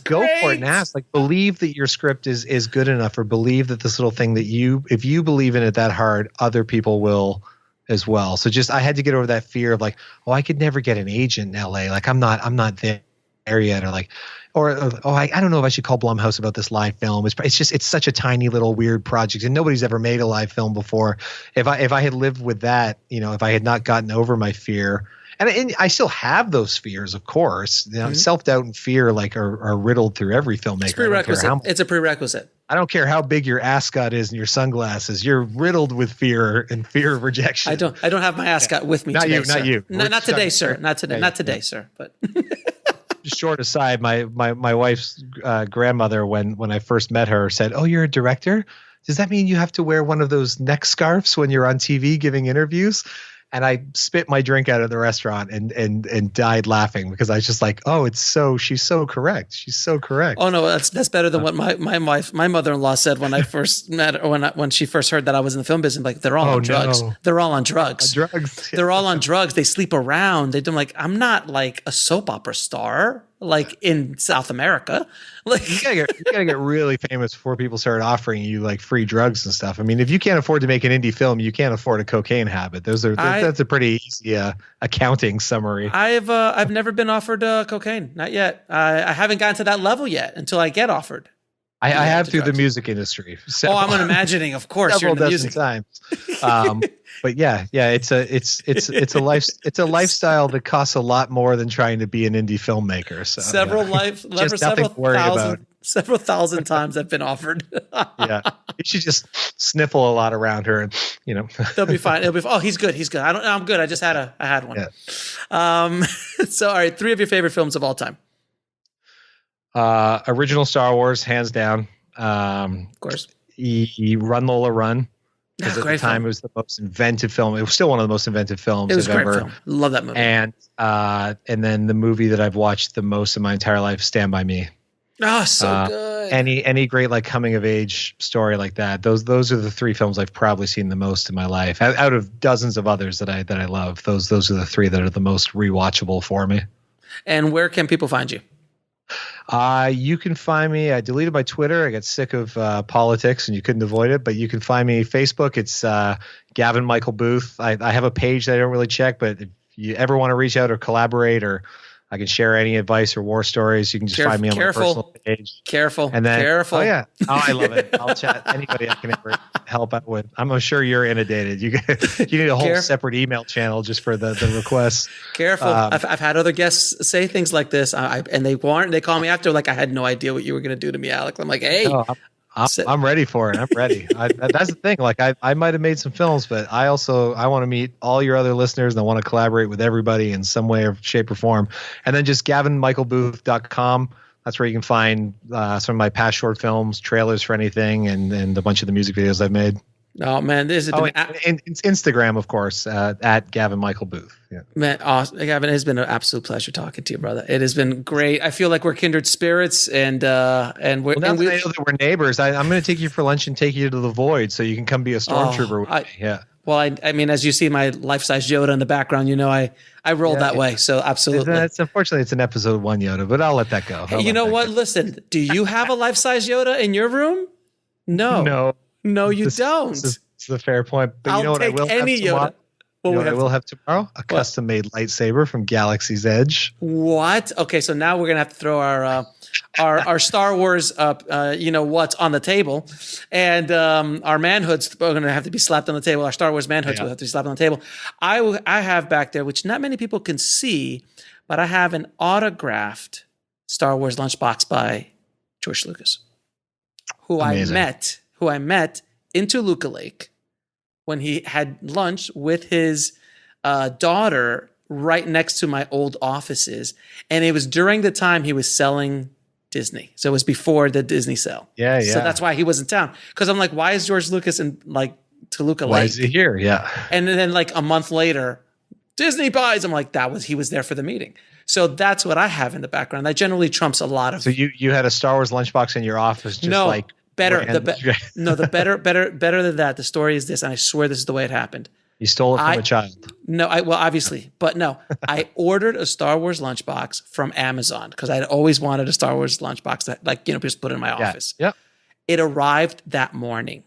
go for it and ask. Like, believe that your script is good enough, or believe that this little thing that if you believe in it that hard, other people will as well. So I had to get over that fear of like, oh, I could never get an agent in LA. Like I'm not there yet. Or like, I don't know if I should call Blumhouse about this live film. It's such a tiny little weird project, and nobody's ever made a live film before. If I had lived with that, if I had not gotten over my fear, and I still have those fears, of course. Self-doubt and fear are riddled through every filmmaker. It's prerequisite. It's a prerequisite. I don't care how big your ascot is and your sunglasses. You're riddled with fear and fear of rejection. I don't have my ascot with me today, sir. Not you. Not today, sir. Not today, sir. But short aside, my wife's grandmother, when I first met her, said, "Oh, you're a director? Does that mean you have to wear one of those neck scarves when you're on TV giving interviews?" And I spit my drink out of the restaurant and died laughing, because I was just like, oh, she's so correct. She's so correct. Oh no, that's better than what my mother-in-law said when I first met her, when she first heard that I was in the film business. Like, they're all on drugs. No. They're all on drugs. Drugs. They're all on drugs. They sleep around. I'm like, I'm not like a soap opera star like in South America. Like, you gotta get really famous before people start offering you like free drugs and stuff. I mean, if you can't afford to make an indie film, you can't afford a cocaine habit. That's a pretty easy accounting summary. I've never been offered cocaine, not yet. I haven't gotten to that level yet until I get offered. I have through the music industry. I'm imagining, of course, you're in the music times. But yeah, it's a lifestyle that costs a lot more than trying to be an indie filmmaker. So several thousand times I've been offered. Yeah, you should just sniffle a lot around her, and they'll be fine. It'll be. Oh, he's good. I'm good. I just had one. Yeah. So all right, 3 of your favorite films of all time. Original Star Wars, hands down. Of course. Run Lola Run. Because at the time, film. It was the most inventive film. It was still one of the most inventive films I've ever. Film. Love that movie. And then the movie that I've watched the most in my entire life, Stand By Me. Oh, so good. Any great like coming of age story like that. Those are the three films I've probably seen the most in my life. Out of dozens of others that I love. Those are the three that are the most rewatchable for me. And where can people find you? You can find me. I deleted my Twitter. I got sick of politics and you couldn't avoid it. But you can find me Facebook. It's Gavin Michael Booth. I have a page that I don't really check, but if you ever want to reach out or collaborate, or I can share any advice or war stories, you can just find me on my personal page. Careful. Oh yeah. Oh, I love it. I'll chat anybody I can ever help out with. I'm sure you're inundated. You need a whole separate email channel just for the requests. Careful. I've had other guests say things like this, and they call me after like I had no idea what you were going to do to me, Alex. I'm like, hey. No, I'm ready for it. I'm ready. That's the thing. Like I might have made some films, but I want to meet all your other listeners and I want to collaborate with everybody in some way or shape or form. And then just gavinmichaelbooth.com. That's where you can find some of my past short films, trailers for anything, and a bunch of the music videos I've made. Oh man, this has been and Instagram, of course, at Gavin Michael Booth. Yeah. Man, awesome. Gavin, it has been an absolute pleasure talking to you, brother. It has been great. I feel like we're kindred spirits, and we're. Well, now that I know that we're neighbors, I'm going to take you for lunch and take you to the Void, so you can come be a stormtrooper with me. Yeah. Well, I mean, as you see my life-size Yoda in the background, I rolled that way. So absolutely. Unfortunately, it's an episode 1 Yoda, but I'll let that go. Hey, you know what? Listen, do you have a life-size Yoda in your room? No. No, you don't. This is a fair point. But I'll you know what I will have tomorrow? I will have tomorrow? A custom-made lightsaber from Galaxy's Edge. What? Okay, so now we're gonna have to throw our Star Wars what's on the table, and our manhoods are gonna have to be slapped on the table. Our Star Wars manhoods will have to be slapped on the table. I have back there, which not many people can see, but I have an autographed Star Wars lunchbox by George Lucas, who Amazing. I met in Toluca Lake when he had lunch with his daughter right next to my old offices. And it was during the time he was selling Disney. So it was before the Disney sale. Yeah. So that's why he was in town. Because I'm like, why is George Lucas in like Toluca Lake? Why is he here? Yeah. And then like a month later, Disney buys. I'm like, he was there for the meeting. So that's what I have in the background. That generally trumps a lot of. So you had a Star Wars lunchbox in your office, better than that. The story is this, and I swear this is the way it happened. You stole it from a child. No, obviously, but no. I ordered a Star Wars lunchbox from Amazon because I'd always wanted a Star Wars lunchbox that just put in my office. Yep. It arrived that morning,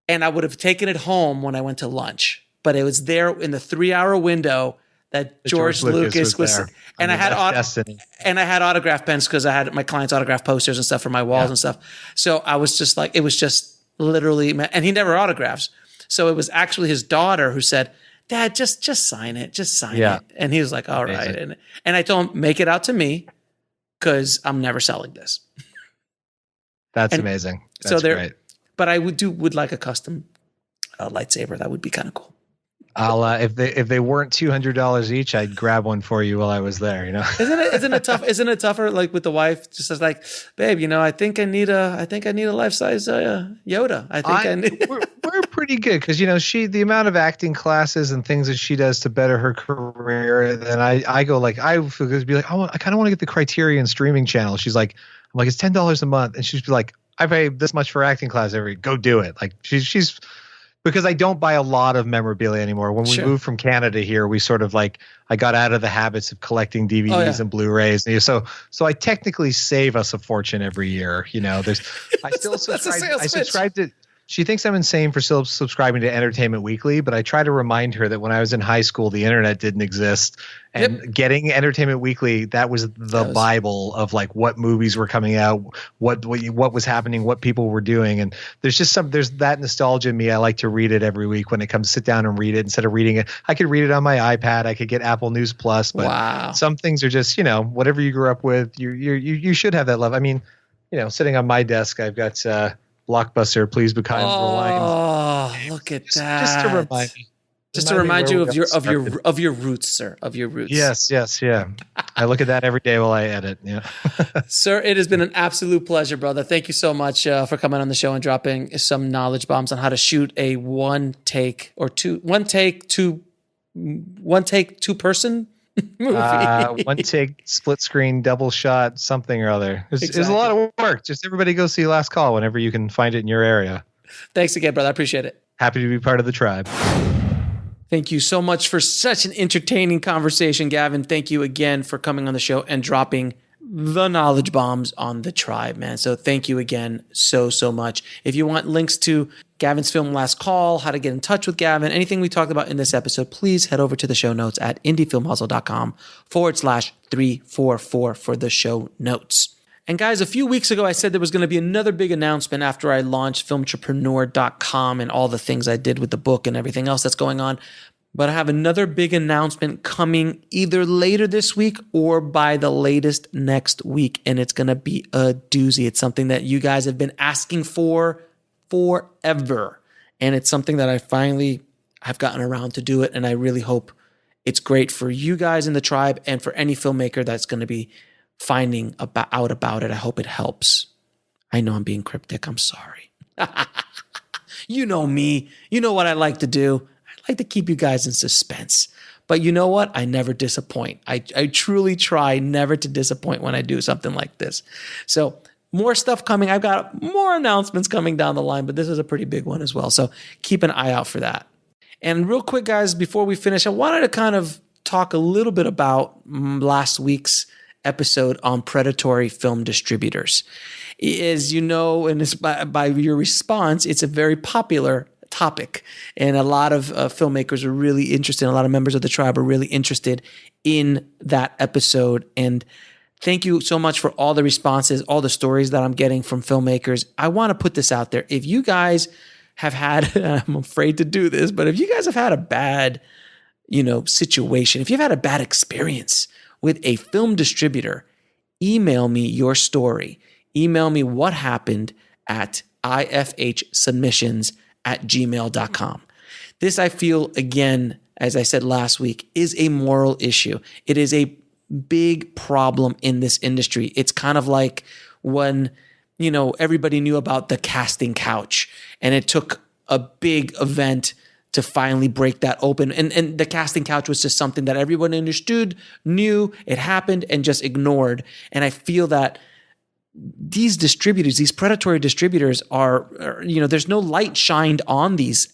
and I would have taken it home when I went to lunch, but it was there in the 3-hour window that George Lucas was and I had autograph pens because I had my clients' autograph posters and stuff for my walls and stuff. So I was just like, it was just literally, and he never autographs. So it was actually his daughter who said, "Dad, just sign it, it." And he was like, "All right." And I told him, "Make it out to me because I'm never selling this." That's amazing. That's great. But I would like a custom lightsaber. That would be kind of cool. I'll if they weren't $200 each, I'd grab one for you while I was there. Isn't it tough? Isn't it tougher like with the wife? Just as like, babe, I think I need a life size Yoda. We're pretty good because the amount of acting classes and things that she does to better her career. Then I go like I be like I kind of want to get the Criterion streaming channel. She's like, I'm like, it's $10 a month, and she's be like, I pay this much for acting class go do it. Like she's. Because I don't buy a lot of memorabilia anymore. When we moved from Canada here, we sort of I got out of the habits of collecting DVDs and Blu-rays. So I technically save us a fortune every year. I still subscribe to. She thinks I'm insane for still subscribing to Entertainment Weekly, but I try to remind her that when I was in high school, the internet didn't exist. And getting Entertainment Weekly, that was the Bible of what movies were coming out, what was happening, what people were doing. And there's that nostalgia in me. I like to read it every week when it comes, sit down and read it instead of reading it. I could read it on my iPad. I could get Apple News Plus, but some things are just, whatever you grew up with, you should have that love. I mean, sitting on my desk, I've got, Blockbuster, Please Be Kind. Oh, look at that! Just to remind me. Just to remind you of your roots, sir. Of your roots. Yes, yeah. I look at that every day while I edit. Yeah. Sir, it has been an absolute pleasure, brother. Thank you so much for coming on the show and dropping some knowledge bombs on how to shoot a one take two person movie. One take, split screen, double shot, something or other. It's a lot of work. Just everybody go see Last Call whenever you can find it in your area. Thanks again, brother. I appreciate it. Happy to be part of the tribe. Thank you so much for such an entertaining conversation, Gavin. Thank you again for coming on the show and dropping the knowledge bombs on the tribe, man. So thank you again so much. If you want links to Gavin's film Last Call, how to get in touch with Gavin, anything we talked about in this episode, please head over to the show notes at indiefilmhustle.com/344 for the show notes. And guys, a few weeks ago, I said there was going to be another big announcement after I launched filmentrepreneur.com and all the things I did with the book and everything else that's going on. But I have another big announcement coming either later this week or by the latest next week. And it's going to be a doozy. It's something that you guys have been asking for forever. And it's something that I've gotten around to do it. And I really hope it's great for you guys in the tribe and for any filmmaker that's going to be finding out about it. I hope it helps. I know I'm being cryptic. I'm sorry. You know me. You know what I like to do. I like to keep you guys in suspense. But you know what? I never disappoint. I truly try never to disappoint when I do something like this. So more stuff coming. I've got more announcements coming down the line, but this is a pretty big one as well. So keep an eye out for that. And real quick, guys, before we finish, I wanted to kind of talk a little bit about last week's episode on predatory film distributors. As you know, and by your response, it's a very popular topic. And a lot of filmmakers are really interested. A lot of members of the tribe are really interested in that episode. And thank you so much for all the responses, all the stories that I'm getting from filmmakers. I want to put this out there. If you guys have had, I'm afraid to do this, but if you guys have had a bad, situation, if you've had a bad experience with a film distributor, email me your story. Email me what happened at ifhsubmissions@gmail.com. This, I feel, again, as I said last week, is a moral issue. It is a big problem in this industry. It's kind of like when, everybody knew about the casting couch and it took a big event to finally break that open. And the casting couch was just something that everyone understood, knew, it happened, and just ignored. And I feel that these distributors, these predatory distributors are, there's no light shined on these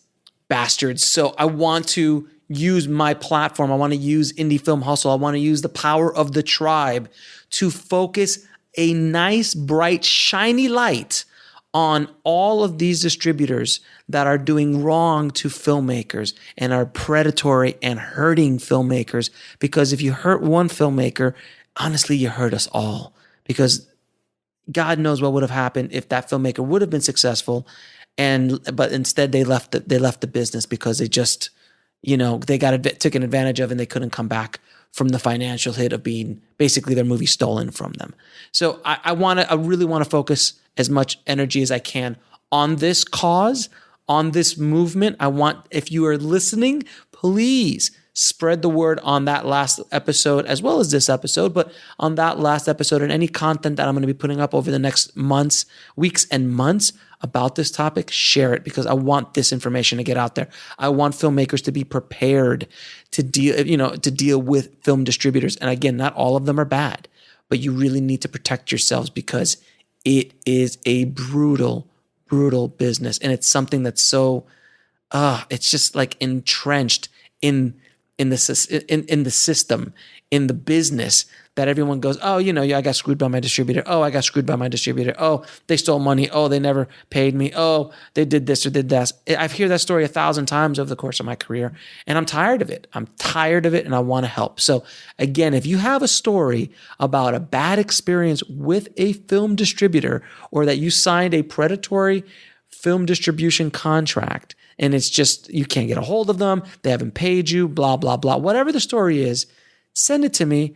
bastards. So I want to use my platform. I want to use Indie Film Hustle. I want to use the power of the tribe to focus a nice, bright, shiny light on all of these distributors that are doing wrong to filmmakers and are predatory and hurting filmmakers. Because if you hurt one filmmaker, honestly, you hurt us all. Because God knows what would have happened if that filmmaker would have been successful, but instead they left the business because they just, they got taken advantage of and they couldn't come back from the financial hit of being basically their movie stolen from them. So I really want to focus as much energy as I can on this cause, on this movement. If you are listening, please spread the word on that last episode as well as this episode, but on that last episode and any content that I'm going to be putting up over the next weeks and months about this topic, share it because I want this information to get out there. I want filmmakers to be prepared to deal with film distributors. And again, not all of them are bad, but you really need to protect yourselves because it is a brutal, brutal business. And it's something that's so, it's just like entrenched in the system, in the business, that everyone goes, oh, I got screwed by my distributor. Oh, I got screwed by my distributor. Oh, they stole money. Oh, they never paid me. Oh, they did this or did that. I've heard that story 1,000 times over the course of my career, and I'm tired of it. And I want to help. So again, if you have a story about a bad experience with a film distributor or that you signed a predatory film distribution contract, and it's just, you can't get a hold of them, they haven't paid you, blah, blah, blah. Whatever the story is, send it to me.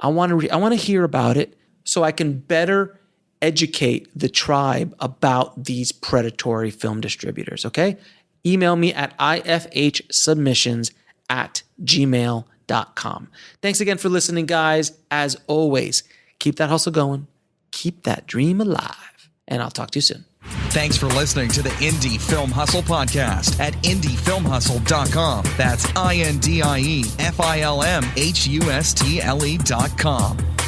I want to hear about it so I can better educate the tribe about these predatory film distributors, okay? Email me at ifhsubmissions@gmail.com. Thanks again for listening, guys. As always, keep that hustle going, keep that dream alive, and I'll talk to you soon. Thanks for listening to the Indie Film Hustle podcast at indiefilmhustle.com. That's INDIEFILMHUSTLE.com.